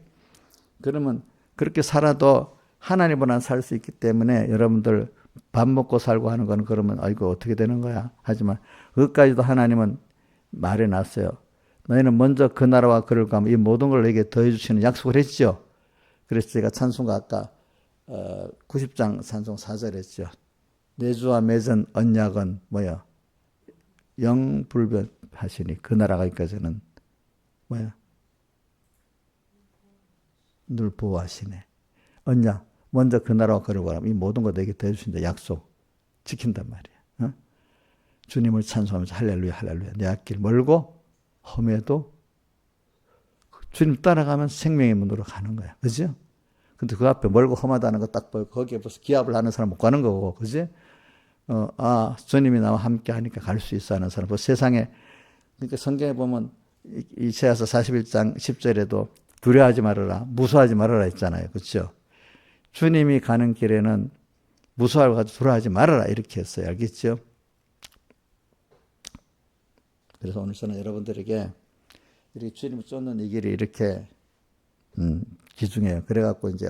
그러면 그렇게 살아도 하나님으로만 살 수 있기 때문에 여러분들 밥 먹고 살고 하는 거는 그러면 아이고 어떻게 되는 거야. 하지만 그것까지도 하나님은 말해놨어요. 너희는 먼저 그 나라와 그를 구하면 이 모든 걸 너에게 더해 주시는 약속을 했죠. 그래서 제가 찬송가 아까 90장 찬송 4절 했죠. 내 주와 맺은 언약은 뭐야? 영불변하시니 그 나라가 있기까지는 뭐야? 늘 보호하시네. 언약. 먼저 그 나라와 그를 구하면 이 모든 거 너에게 더해 주신다. 약속. 지킨단 말이야. 주님을 찬송하면서 할렐루야 할렐루야. 내 앞길 멀고 험해도 주님 따라가면 생명의 문으로 가는 거야. 그죠? 근데 그 앞에 멀고 험하다는 거 딱 보고 거기에 벌써 기합을 하는 사람 못 가는 거고, 그지? 주님이 나와 함께 하니까 갈 수 있어 하는 사람. 세상에, 그러니까 성경에 보면 이사야서 41장 10절에도 두려워하지 말아라, 무서워하지 말아라 했잖아요. 그렇죠? 주님이 가는 길에는 무서워하고 두려워하지 말아라 이렇게 했어요. 알겠죠? 그래서 오늘 저는 여러분들에게 이렇게 주님을 쫓는 이 길이 이렇게 기중해요. 그래갖고 이제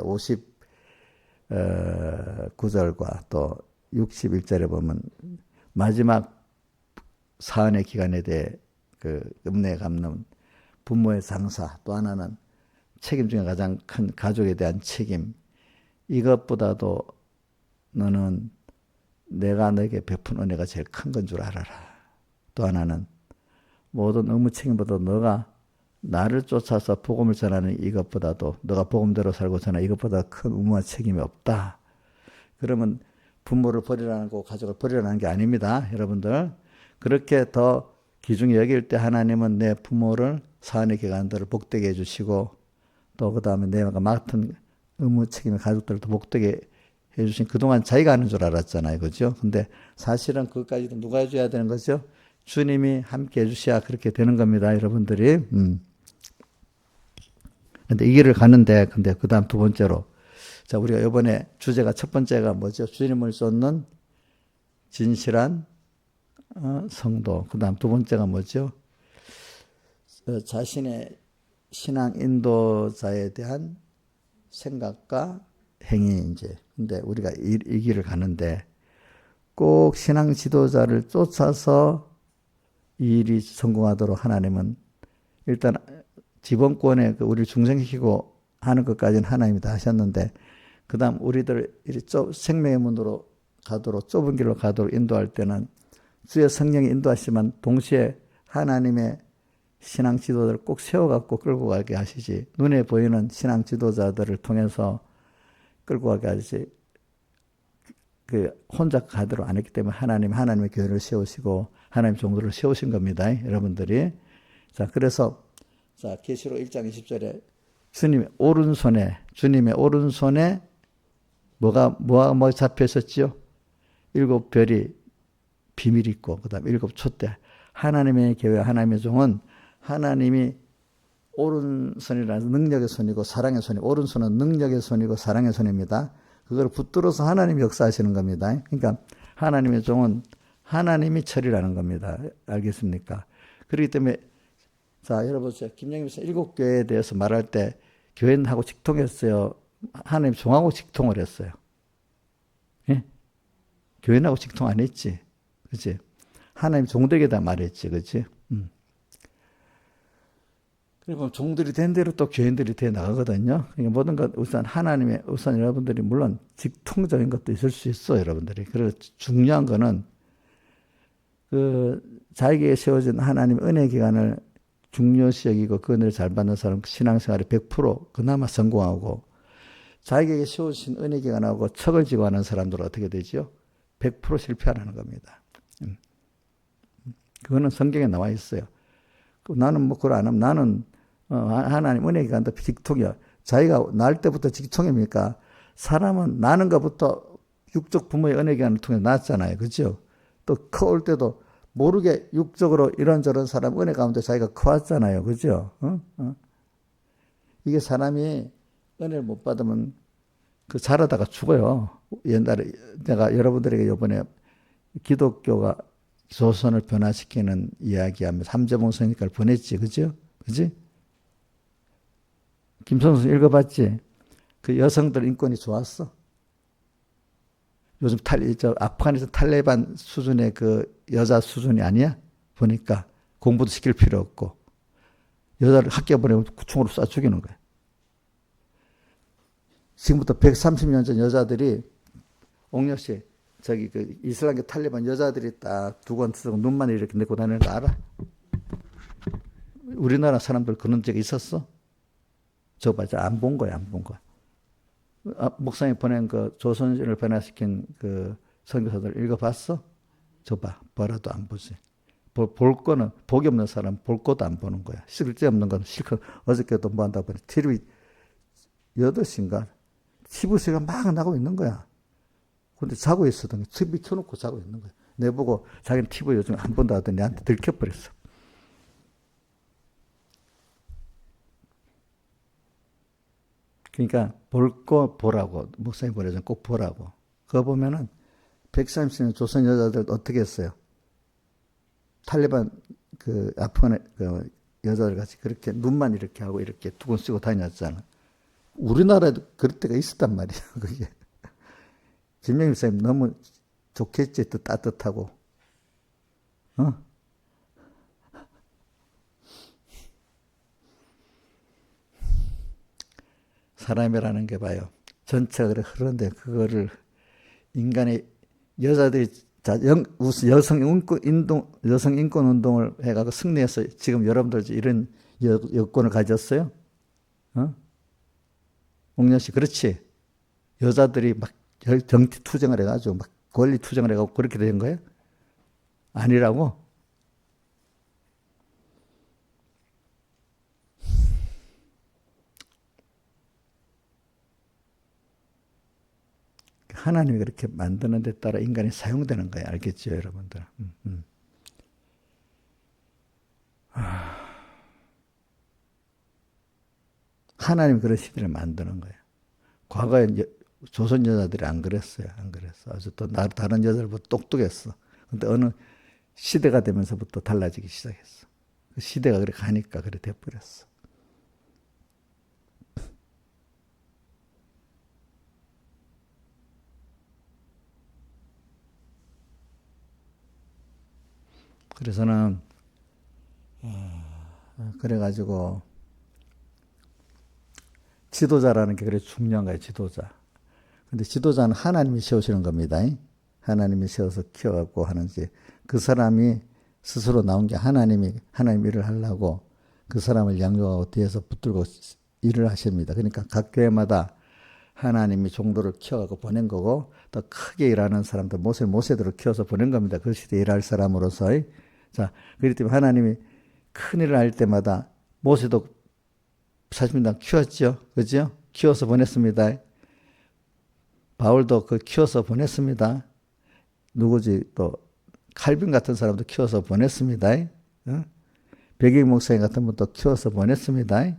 59절과 또 61절에 보면 마지막 사안의 기간에 대해 그 은혜에 갚는 부모의 장사, 또 하나는 책임 중에 가장 큰 가족에 대한 책임, 이것보다도 너는 내가 너에게 베푼 은혜가 제일 큰 건 줄 알아라. 또 하나는 모든 의무 책임보다 너가 나를 쫓아서 복음을 전하는 이것보다도, 너가 복음대로 살고 전하는 이것보다 큰 의무와 책임이 없다. 그러면 부모를 버리라는 거, 가족을 버리라는 게 아닙니다. 여러분들. 그렇게 더 귀중히 여길 때 하나님은 내 부모를 사안의 기간들을 복되게 해주시고, 또 그 다음에 내가 맡은 의무 책임의 가족들도 복되게 해주신, 그동안 자기가 하는 줄 알았잖아요. 그죠? 근데 사실은 그것까지도 누가 해줘야 되는 거죠? 주님이 함께 해주셔야 그렇게 되는 겁니다. 여러분들이. 근데 이 길을 가는데, 근데 그 다음 두 번째로. 자, 우리가 이번에 주제가 첫 번째가 뭐죠? 주님을 쫓는 진실한 성도. 그 다음 두 번째가 뭐죠? 자신의 신앙 인도자에 대한 생각과 행위, 이제. 근데 우리가 이 길을 가는데 꼭 신앙 지도자를 쫓아서 이 일이 성공하도록 하나님은 일단 지번권에 우리를 중생시키고 하는 것까지는 하나님이 다 하셨는데, 그 다음 우리들 생명의 문으로 가도록, 좁은 길로 가도록 인도할 때는 주의 성령이 인도하시지만 동시에 하나님의 신앙 지도자를 꼭 세워갖고 끌고 가게 하시지, 눈에 보이는 신앙 지도자들을 통해서 끌고 가게 하시지, 혼자 가도록 안 했기 때문에 하나님의 교회를 세우시고 하나님 종들을 세우신 겁니다. 여러분들이. 자, 그래서 자, 계시록 1장 20절에 주님의 오른손에 뭐가 잡혀 있었지요? 7별이 비밀이 있고, 그 다음 7촛대. 하나님의 교회, 하나님의 종은 하나님이 오른손이라서 능력의 손이고 사랑의 손이고, 오른손은 능력의 손이고 사랑의 손입니다. 그걸 붙들어서 하나님이 역사하시는 겁니다. 그러니까 하나님의 종은 하나님이 처리라는 겁니다. 알겠습니까? 그렇기 때문에, 자, 여러분, 김영임 씨 7교회에 대해서 말할 때 교회하고 직통했어요? 하나님 종하고 직통을 했어요? 예? 교회하고 직통 안 했지? 그치? 하나님 종들에게 다 말했지. 그치? 그리고 종들이 된 대로 또 교인들이 돼 나가거든요. 그러니까 모든 것, 우선 여러분들이 물론 직통적인 것도 있을 수 있어, 여러분들이. 그래서 중요한 거는 자기에게 세워진 하나님 은혜 기간을 중요시 여기고 그 은혜를 잘 받는 사람, 신앙생활이 100% 그나마 성공하고, 자기에게 세워진 은혜 기간하고 척을 지고 하는 사람들은 어떻게 되죠? 100% 실패하는 겁니다. 그거는 성경에 나와 있어요. 나는 그걸 안 하면 나는 하나님 은혜 기간도 직통이야. 자기가 날 때부터 직통입니까? 사람은 나는 것부터 육적 부모의 은혜 기간을 통해 낳았잖아요. 그죠? 또 커올 때도 모르게 육적으로 이런저런 사람 은혜 가운데 자기가 커왔잖아요. 그죠? 이게 사람이 은혜를 못 받으면 자라다가 죽어요. 옛날에 내가 여러분들에게 이번에 기독교가 조선을 변화시키는 이야기하면서 함재봉 선생님까지 보냈지. 그죠? 그지? 김선수 읽어봤지? 그 여성들 인권이 좋았어? 요즘 아프가니스탄 탈레반 수준의 여자 수준이 아니야? 보니까 공부도 시킬 필요 없고 여자를 학교 보내면 총으로 쏴 죽이는 거야. 지금부터 130년 전 여자들이, 옥녀 씨, 이슬람교 탈레반 여자들이 딱 두건 쓰고 눈만 이렇게 내고 다니는 거 알아? 우리나라 사람들 그런 적이 있었어? 저거 봐, 안 본 거야, 안 본 거야. 목사님 보낸 조선을 변화시킨 선교사들 읽어봤어? 저거 봐, 뭐라도 안 보지. 볼 거는, 복이 없는 사람은 볼 것도 안 보는 거야. 쓸데없는 건 실컷 어저께도 뭐 한다고 보니 TV 8시인가 TV가 막 나고 있는 거야. 근데 자고 있었던 게 TV 켜놓고 자고 있는 거야. 내보고 자기는 TV 요즘 안 본다 하더니 내한테 들켜버렸어. 그러니까 볼 거 보라고. 목사님 보내준 꼭 보라고. 그거 보면은 130년 조선 여자들 어떻게 했어요? 탈리반 그 아프간 그 여자들 같이 그렇게 눈만 이렇게 하고 이렇게 두건 쓰고 다녔잖아. 우리나라에도 그럴 때가 있었단 말이야. 그게. 김영일 선생님 너무 좋겠지. 또 따뜻하고. 어? 사람이라는 게 봐요. 전체가 그래 흐르는데 그거를 인간의 여자들이 여성 인권 운동을 해가고 승리해서 지금 여러분들 이런 여건을 가졌어요? 어? 옥년 씨, 그렇지? 여자들이 막 정치 투쟁을 해가지고 막 권리 투쟁을 해가지고 그렇게 된 거예요? 아니라고? 하나님이 그렇게 만드는 데 따라 인간이 사용되는 거예요. 알겠죠, 여러분들? 하나님이 그런 시대를 만드는 거예요. 과거에 조선 여자들이 안 그랬어요. 안 그랬어. 아주 또 다른 여자들보다 똑똑했어. 근데 어느 시대가 되면서부터 달라지기 시작했어. 그 시대가 그렇게 가니까 그래 돼버렸어. 그래서는 그래가지고 지도자라는 게 그래 중요한 거예요. 지도자. 근데 지도자는 하나님이 세우시는 겁니다. 하나님이 세워서 키워갖고 하는지 그 사람이 스스로 나온 게 하나님 일을 하려고 그 사람을 양육하고 뒤에서 붙들고 일을 하십니다. 그러니까 각 교회마다 하나님이 종도를 키워갖고 보낸 거고 더 크게 일하는 사람들 모세대로 키워서 보낸 겁니다. 그 시대에 일할 사람으로서. 자, 그렇기 때문에 하나님이 큰 일을 할 때마다 모세도 40년 키웠죠. 그죠? 키워서 보냈습니다. 바울도 그 키워서 보냈습니다. 누구지? 또 칼빈 같은 사람도 키워서 보냈습니다. 백일 목사님 같은 분도 키워서 보냈습니다.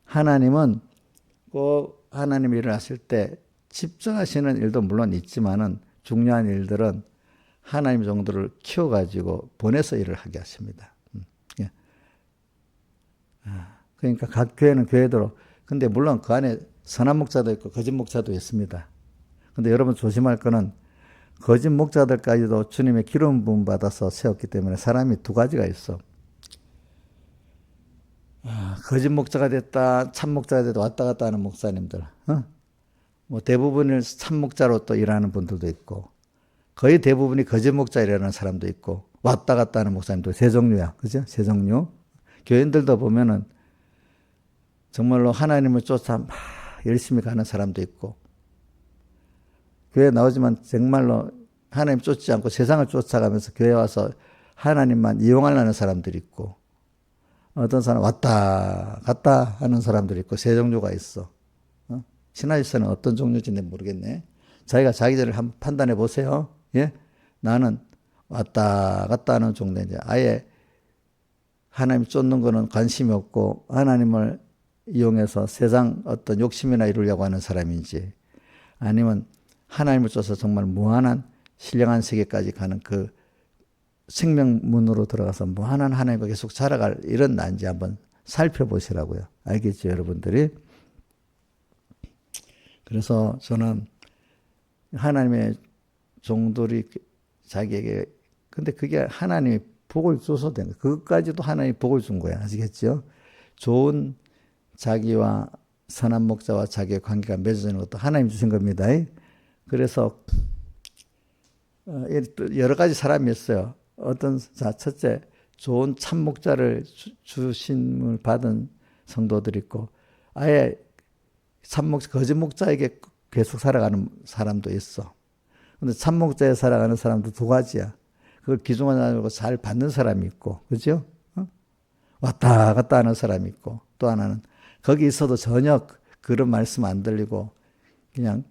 하나님은 꼭 하나님 일을 하실 때 집중하시는 일도 물론 있지만은 중요한 일들은 하나님 정도를 키워가지고 보내서 일을 하게 하십니다. 그러니까 각 교회는 교회대로. 근데 물론 그 안에 선한 목자도 있고 거짓 목자도 있습니다. 근데 여러분 조심할 거는 거짓 목자들까지도 주님의 기름 부음 받아서 세웠기 때문에 사람이 두 가지가 있어. 거짓 목자가 됐다, 참 목자가 됐다 왔다 갔다 하는 목사님들. 뭐 대부분을 참 목자로 또 일하는 분들도 있고 거의 대부분이 거짓 목자 일하는 사람도 있고 왔다 갔다 하는 목사님도 세 종류야. 그죠? 세 종류. 교인들도 보면은 정말로 하나님을 쫓아 막 열심히 가는 사람도 있고 교회 나오지만 정말로 하나님 쫓지 않고 세상을 쫓아가면서 교회 와서 하나님만 이용하려는 사람들이 있고 어떤 사람 왔다 갔다 하는 사람들이 있고 세 종류가 있어. 신화에서는 어떤 종류인지 모르겠네. 자기가 자기 전을 한번 판단해 보세요. 예? 나는 왔다 갔다 하는 종류인데 아예 하나님 쫓는 거는 관심이 없고 하나님을 이용해서 세상 어떤 욕심이나 이루려고 하는 사람인지 아니면 하나님을 쫓아서 정말 무한한 신령한 세계까지 가는 그 생명문으로 들어가서 무한한 하나님과 계속 살아갈 이런 난지 한번 살펴보시라고요. 알겠죠, 여러분들이? 그래서 저는 하나님의 종들이 자기에게 근데 그게 하나님이 복을 줘서 된 거예요. 그것까지도 하나님이 복을 준 거야. 아시겠죠? 좋은 자기와 선한 목자와 자기의 관계가 맺어지는 것도 하나님 주신 겁니다. 그래서 여러 가지 사람이 있어요. 첫째 좋은 참 목자를 주심을 받은 성도들이 있고 아예 거짓 목자에게 계속 살아가는 사람도 있어. 근데 참 목자에 살아가는 사람도 두 가지야. 그걸 기중하고 잘 받는 사람이 있고, 그죠? 왔다 갔다 하는 사람이 있고, 또 하나는 거기 있어도 전혀 그런 말씀 안 들리고 그냥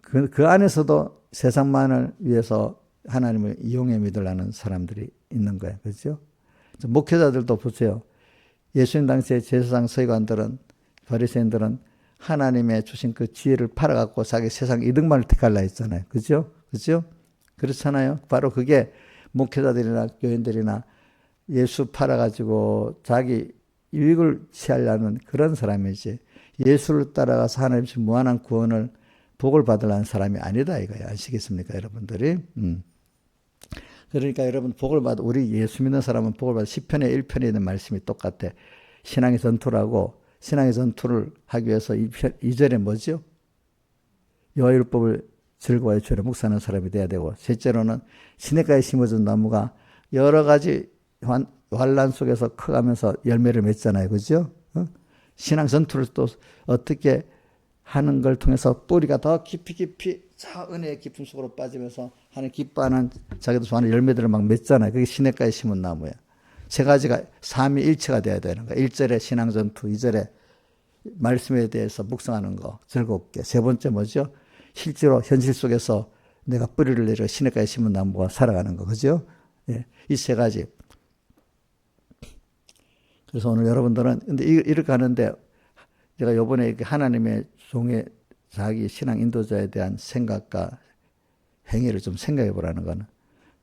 그 안에서도 세상만을 위해서 하나님을 이용해 믿으려는 사람들이 있는 거예요. 그죠? 목회자들도 보세요. 예수님 당시에 제사장 서기관들은, 바리새인들은 하나님의 주신 그 지혜를 팔아갖고 자기 세상 이득만을 택하려 했잖아요. 그죠? 그죠? 그렇잖아요. 바로 그게 목회자들이나 교인들이나 예수 팔아가지고 자기 유익을 취하려는 그런 사람이지, 예수를 따라가서 하나님 주신 무한한 구원을 복을 받으려는 사람이 아니다 이거예요. 아시겠습니까, 여러분들이? 그러니까 여러분, 복을 받아, 우리 예수 믿는 사람은 복을 받아. 시편의 1편에 있는 말씀이 똑같아. 신앙의 전투라고. 신앙의 전투를 하기 위해서 2절에 뭐죠? 여호와 율법을 즐거워해 주려 묵상하는 사람이 돼야 되고, 셋째로는 시냇가에 심어진 나무가 여러 가지 환란 속에서 커가면서 열매를 맺잖아요. 그죠? 신앙 전투를 또 어떻게 하는 걸 통해서 뿌리가 더 깊이 저 은혜의 깊은 속으로 빠지면서 하나님 기뻐하는, 자기도 좋아하는 열매들을 막 맺잖아요. 그게 시냇가에 심은 나무예요. 세 가지가 삼위일체가 돼야 되는 거예요. 1절에 신앙 전투, 2절에 말씀에 대해서 묵상하는 거 즐겁게. 세 번째 뭐죠? 실제로 현실 속에서 내가 뿌리를 내려 시냇가에 심은 나무가 살아가는 거. 그죠? 예, 이 세 가지. 그래서 오늘 여러분들은, 근데 이렇게 하는데, 제가 요번에 하나님의 종의 자기 신앙 인도자에 대한 생각과 행위를 좀 생각해 보라는 거는,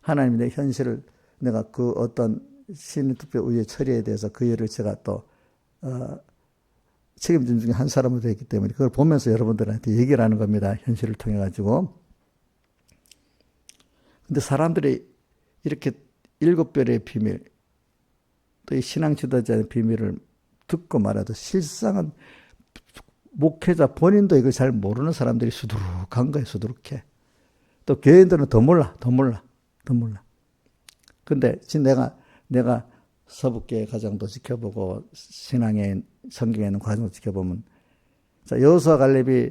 하나님이 내 현실을, 내가 그 어떤 시민투표 의회 처리에 대해서 그 일을 제가 또 책임진 중에 한 사람으로 되어 있기 때문에 그걸 보면서 여러분들한테 얘기를 하는 겁니다. 현실을 통해 가지고. 근데 사람들이 이렇게 7별의 비밀, 또 이 신앙 지도자의 비밀을 듣고 말아도 실상은 목회자 본인도 이걸 잘 모르는 사람들이 수두룩한 거예요. 수두룩해. 또 교인들은 더 몰라. 근데 지금 내가 서북교회 과정도 지켜보고 신앙의 성경에 있는 과정도 지켜보면, 자, 여호수아 갈렙이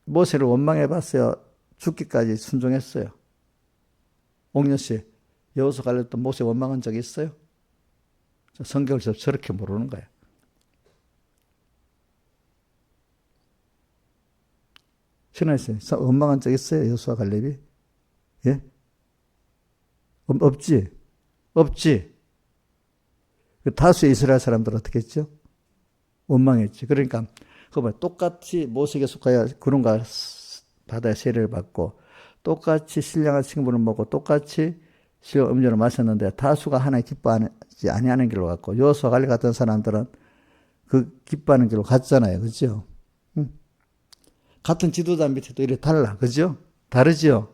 모세를 원망해 봤어요. 죽기까지 순종했어요. 옥녀 씨, 여호수아 갈렙도 모세 원망한 적이 있어요? 성경을 저렇게 모르는 거예요. 신하였어요. 원망한 적 있어요? 여호수아 갈렙이? 예? 없지. 그 다수의 이스라엘 사람들은 어떻게 했죠? 원망했지. 그러니까 똑같이 모세에게 속하여 구름과 바다의 세례를 받고, 똑같이 신령한 식물을 먹고, 똑같이 술 음료를 마셨는데 다수가 하나님 기뻐하지 아니하는 길로 갔고, 여호수아 갈렙 같은 사람들은 그 기뻐하는 길로 갔잖아요. 그죠? 응? 같은 지도자 밑에도 이렇게 달라. 그죠? 다르지요?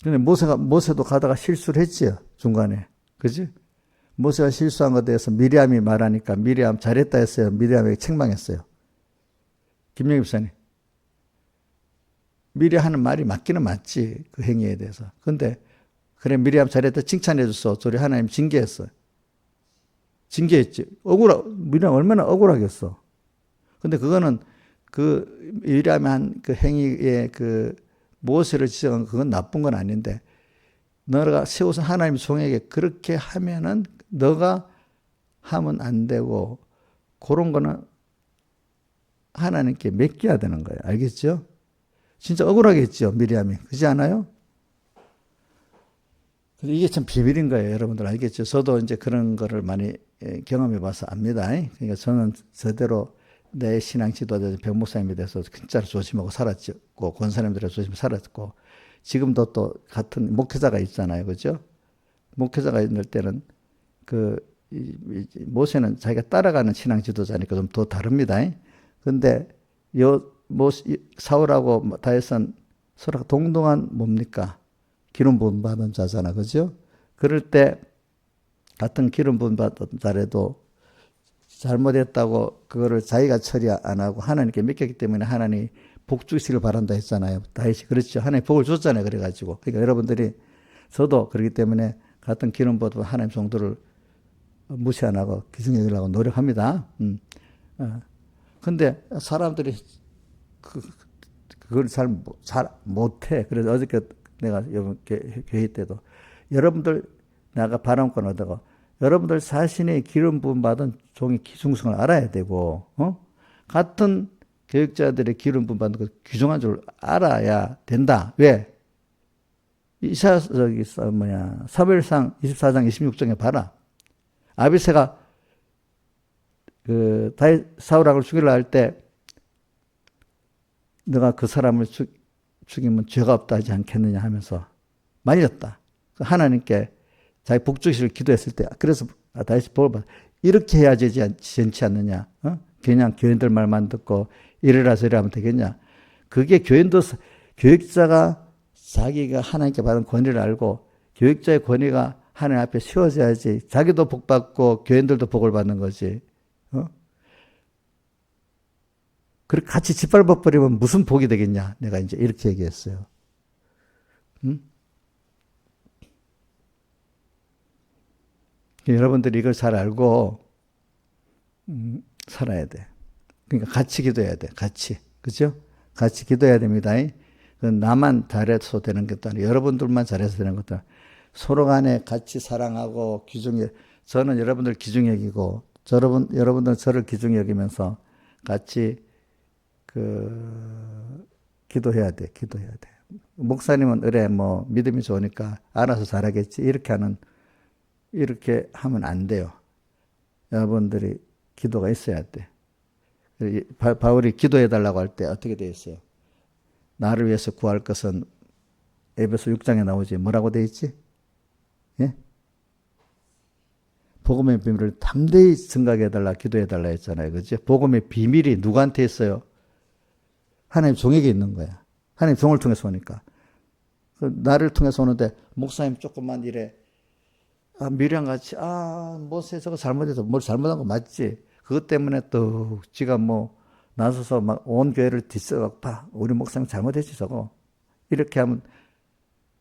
근데 모세도 가다가 실수를 했지요. 중간에. 그지? 모세가 실수한 것에 대해서 미리암이 말하니까 미리암 잘했다 했어요. 미리암에게 책망했어요. 김영희 목사님. 미리 하는 말이 맞기는 맞지. 그 행위에 대해서. 근데 그래 미리암 잘했다 칭찬해줬어. 저리 하나님 징계했어요. 징계했지. 미리암 얼마나 억울하겠어. 근데 그거는 그 미리암이 한 그 행위에 그 모세를 지적한 그건 나쁜 건 아닌데, 너가 세우신 하나님의 종에게 그렇게 하면은 너가 하면 안 되고, 그런 거는 하나님께 맡겨야 되는 거예요. 알겠죠? 진짜 억울하겠죠, 미리암이. 그렇지 않아요? 이게 참 비밀인 거예요, 여러분들 알겠죠? 저도 이제 그런 거를 많이 경험해 봐서 압니다. 그러니까 저는 저대로 내 신앙 지도자 백목사님에 대해서 진짜로 조심하고 살았고, 권사님들에 조심하고 살았고, 지금도 또 같은 목회자가 있잖아요. 그죠? 목회자가 있는 때는 모세는 자기가 따라가는 신앙 지도자니까 좀 더 다릅니다. 근데 사울하고 다윗은 서로 동등한 뭡니까? 기름 부음 받은 자잖아. 그죠? 그럴 때 같은 기름 부음 받은 자라도 잘못했다고 그거를 자기가 처리 안 하고 하나님께 맡겼기 때문에 하나님이 복 주시길 바란다 했잖아요. 다윗이 그렇죠. 하나님 복을 줬잖아요. 그래가지고. 그러니까 여러분들이, 저도 그렇기 때문에 같은 기름 부음 하나님 성도를 무시 안 하고 귀중히 여기려고 노력합니다. 근데 사람들이 그걸 잘 못해. 그래서 어저께 내가 이번 회의 때도 여러분들 내가 발언권 얻어가 여러분들 자신의 기름 부음 받은 종의 기중성을 알아야 되고, 같은 교육자들의 기름 부음 받는 걸 규정한 줄 알아야 된다. 왜? 사무엘상 24장 26장에 봐라. 아비새가 사울 왕을 죽이려 할 때 너가 그 사람을 죽이면 죄가 없다 하지 않겠느냐 하면서 말렸다. 하나님께 자기 복주시를 기도했을 때 그래서 다시 복을 받아. 이렇게 해야 되지 않느냐. 그냥 교인들 말만 듣고 이래라 저래라 하면 되겠냐. 그게 교육자가 자기가 하나님께 받은 권위를 알고 교육자의 권위가 하나님 앞에 세워져야지. 자기도 복 받고 교인들도 복을 받는 거지. 그렇게 같이 짓밟아버리면 무슨 복이 되겠냐. 내가 이제 이렇게 얘기했어요. 여러분들이 이걸 잘 알고 살아야 돼. 그러니까 같이 기도해야 돼. 같이. 그죠? 같이 기도해야 됩니다. 나만 잘해서 되는 것도 아니고 여러분들만 잘해서 되는 것도 아니고 서로 간에 같이 사랑하고 귀중히 저는 여러분들 귀중히 여기고 여러분들은 저를 귀중히 여기면서 같이 기도해야 돼. 기도해야 돼. 목사님은 그래 뭐 믿음이 좋으니까 알아서 잘하겠지. 이렇게 하면 안 돼요. 여러분들이 기도가 있어야 돼. 바울이 기도해달라고 할 때 어떻게 되어 있어요? 나를 위해서 구할 것은 에베소 6장에 나오지. 뭐라고 되어 있지? 예? 복음의 비밀을 담대히 증거해달라, 기도해달라 했잖아요. 그죠? 복음의 비밀이 누구한테 있어요? 하나님 종에게 있는 거야. 하나님 종을 통해서 오니까. 나를 통해서 오는데, 목사님 조금만 이래. 미량같이, 모세 저거 잘못해서 뭘 잘못한 거 맞지? 그것 때문에 또, 지가 나서서 막 온 교회를 뒤썩어 봐. 우리 목사님 잘못했지, 저거. 이렇게 하면,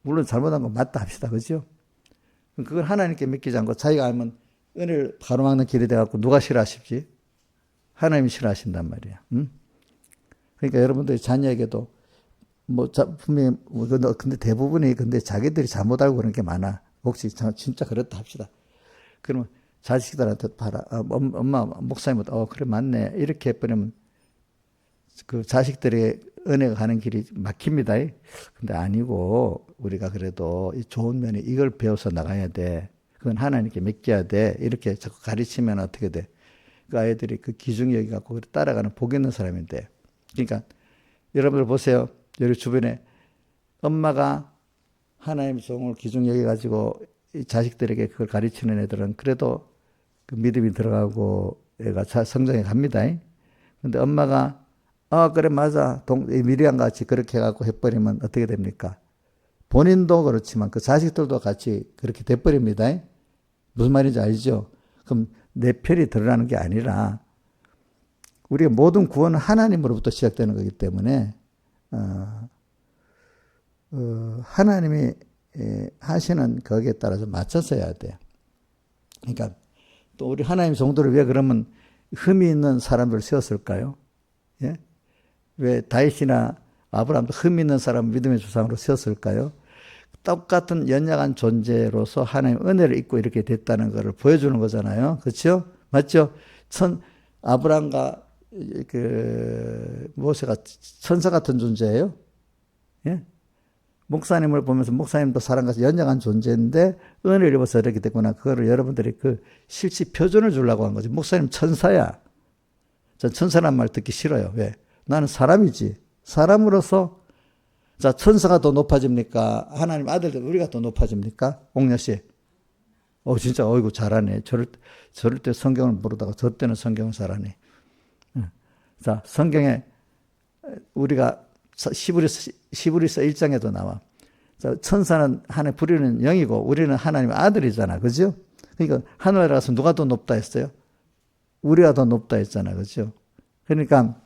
물론 잘못한 거 맞다 합시다. 그죠? 그걸 하나님께 맡기지 않고 자기가 알면 은혜를 가로막는 길이 돼갖고 누가 싫어하십지? 하나님이 싫어하신단 말이야. 응? 그러니까 여러분들이 자녀에게도 분명히 근데 대부분이 근데 자기들이 잘못 알고 그런 게 많아. 혹시 진짜 그렇다 합시다. 그러면 자식들한테 봐라. 엄마 목사님은 그래 맞네. 이렇게 해버리면 그 자식들의 은혜가 가는 길이 막힙니다. 근데 아니고 우리가 그래도 이 좋은 면에 이걸 배워서 나가야 돼. 그건 하나님께 맡겨야 돼. 이렇게 자꾸 가르치면 어떻게 돼? 그 아이들이 그 기중이 여기 갖고 따라가는 복 있는 사람인데. 그러니까 여러분들 보세요. 여기 주변에 엄마가 하나님 종을 기중 여기 가지고 자식들에게 그걸 가르치는 애들은 그래도 그 믿음이 들어가고 애가 성장해 갑니다. 근데 엄마가 그래 맞아. 미리안 같이 그렇게 해갖고 해버리면 어떻게 됩니까? 본인도 그렇지만 그 자식들도 같이 그렇게 돼버립니다. 무슨 말인지 알죠? 그럼 내 편이 드러나는 게 아니라 우리가 모든 구원은 하나님으로부터 시작되는 거기 때문에 하나님이 하시는 거기에 따라서 맞춰서 해야 돼. 그러니까 또 우리 하나님 종들을 왜 그러면 흠이 있는 사람들을 세웠을까요? 예? 왜 다윗이나 아브라함도 흠 있는 사람 믿음의 조상으로 세웠을까요? 똑같은 연약한 존재로서 하나님 은혜를 입고 이렇게 됐다는 것을 보여주는 거잖아요. 그렇죠? 맞죠? 아브라함과 모세가 천사 같은 존재예요. 예? 목사님을 보면서 목사님도 사람같이 연약한 존재인데 은혜를 입어서 이렇게 됐구나. 그거를 여러분들이 그 실시 표준을 주려고 한 거지. 목사님 천사야. 전 천사란 말 듣기 싫어요. 왜? 나는 사람이지. 사람으로서 자 천사가 더 높아집니까? 하나님 아들들 우리가 더 높아집니까? 옥녀 씨. 진짜 어이구 잘하네. 저럴 때 성경을 모르다가 저 때는 성경을 잘하네. 자 성경에 우리가 시브리서 1장에도 나와. 자, 천사는 하나님 부리는 영이고 우리는 하나님의 아들이잖아. 그죠? 그러니까 하늘에 가서 누가 더 높다 했어요? 우리가 더 높다 했잖아. 그죠? 그러니까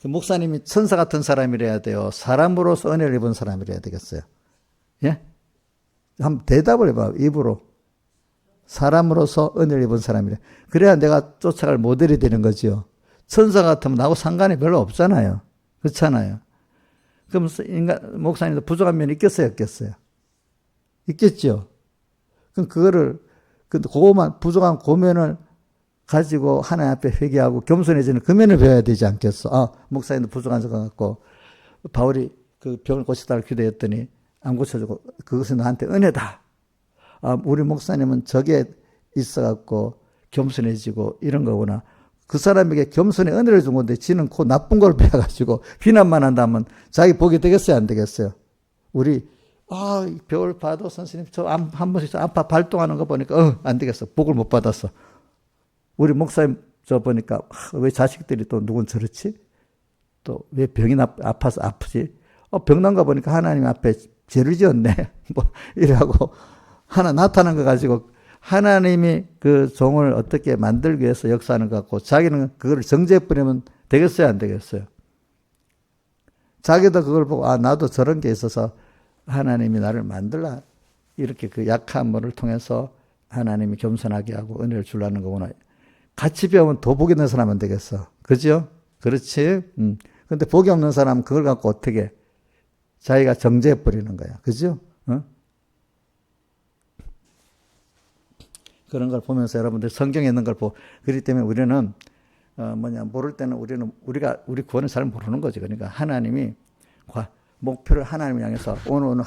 목사님이 천사 같은 사람이래야 돼요. 사람으로서 은혜를 입은 사람이래야 되겠어요. 예? 한번 대답을 해봐. 입으로. 사람으로서 은혜를 입은 사람이래. 그래야 내가 쫓아갈 모델이 되는 거죠. 천사 같으면 나하고 상관이 별로 없잖아요. 그렇잖아요. 그럼 목사님도 부족한 면이 있겠어요, 없겠어요? 있겠죠. 그럼 그거를, 그거만, 부족한 고면을 가지고 하나님 앞에 회개하고 겸손해지는 그 면을 배워야 되지 않겠어? 아, 목사님도 부족한 것 같고, 바울이 그 병을 고치달라고 기도했더니 안 고쳐주고, 그것은 나한테 은혜다. 아, 우리 목사님은 저게 있어갖고 겸손해지고 이런 거구나. 그 사람에게 겸손의 은혜를 준 건데 지는 그 나쁜 걸 배워가지고 비난만 한다면 자기 복이 되겠어요, 안 되겠어요? 우리 벽을 봐도 선생님 저 한 번씩 저 아파 발동하는 거 보니까 안 되겠어. 복을 못 받았어. 우리 목사님 저 보니까 왜 자식들이 또 누군 저렇지? 또 왜 병이 아파서 아프지? 병난 거 보니까 하나님 앞에 죄를 지었네. 뭐 이래하고 하나 나타난 거 가지고 하나님이 그 종을 어떻게 만들기 위해서 역사하는 것 같고 자기는 그걸 정죄해버리면 되겠어요, 안 되겠어요? 자기도 그걸 보고 나도 저런 게 있어서 하나님이 나를 만들라. 이렇게 그 약한 분을 통해서 하나님이 겸손하게 하고 은혜를 주려는 거구나. 같이 배우면 더 복이 있는 사람 안 되겠어. 그죠? 그렇지? 근데 복이 없는 사람은 그걸 갖고 어떻게 자기가 정죄해버리는 거야. 그죠? 그런 걸 보면서 여러분들 성경에 있는 걸 보고, 그렇기 때문에 우리는, 모를 때는 우리 구원을 잘 모르는 거지. 그러니까 하나님이, 목표를 하나님을 향해서 오늘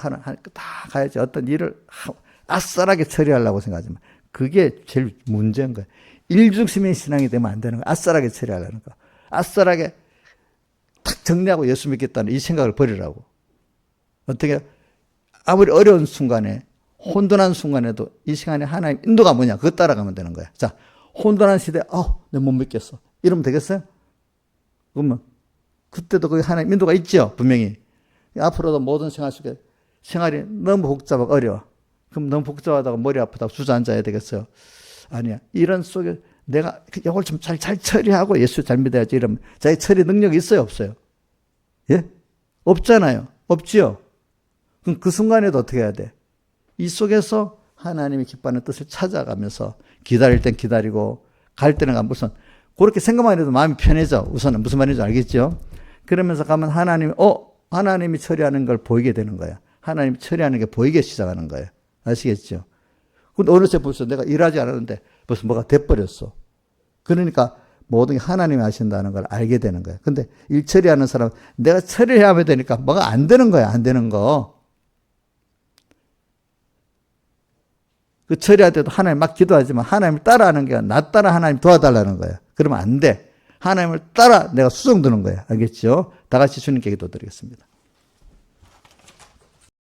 다 가야지 어떤 일을 아싸라게 처리하려고 생각하지만, 그게 제일 문제인 거야. 일중심의 신앙이 되면 안 되는 거야. 아싸라게 처리하려는 거. 아싸라게 탁 정리하고 예수 믿겠다는 이 생각을 버리라고. 어떻게, 아무리 어려운 순간에, 혼돈한 순간에도 이 시간에 하나님 인도가 뭐냐? 그거 따라가면 되는 거야. 자, 혼돈한 시대에, 내가 못 믿겠어. 이러면 되겠어요? 그러면, 그때도 거기 하나님 인도가 있죠? 분명히. 앞으로도 모든 생활 속에 생활이 너무 복잡하고 어려워. 그럼 너무 복잡하다고 머리 아프다고 주저앉아야 되겠어요? 아니야. 이런 속에 내가 이걸 좀 잘 처리하고 예수 잘 믿어야지 이러면 자기 처리 능력이 있어요? 없어요? 예? 없잖아요. 없지요? 그럼 그 순간에도 어떻게 해야 돼? 이 속에서 하나님이 기뻐하는 뜻을 찾아가면서 기다릴 땐 기다리고 갈 때는 가 무슨 그렇게 생각만 해도 마음이 편해져. 우선은 무슨 말인지 알겠죠? 그러면서 가면 하나님이 처리하는 걸 보이게 되는 거야. 하나님이 처리하는 게 보이게 시작하는 거예요. 아시겠죠? 근데 어느새 벌써 내가 일하지 않았는데 벌써 뭐가 돼버렸어. 그러니까 모든 게 하나님이 하신다는 걸 알게 되는 거야. 근데 일 처리하는 사람은 내가 처리해야 하면 되니까 뭐가 안 되는 거야. 안 되는 거. 그 처리할 때도 하나님 막 기도하지만 하나님을 따라하는 게 나 따라 하나님 도와달라는 거야. 그러면 안 돼. 하나님을 따라 내가 수정드는 거야. 알겠죠? 다 같이 주님께 기도드리겠습니다.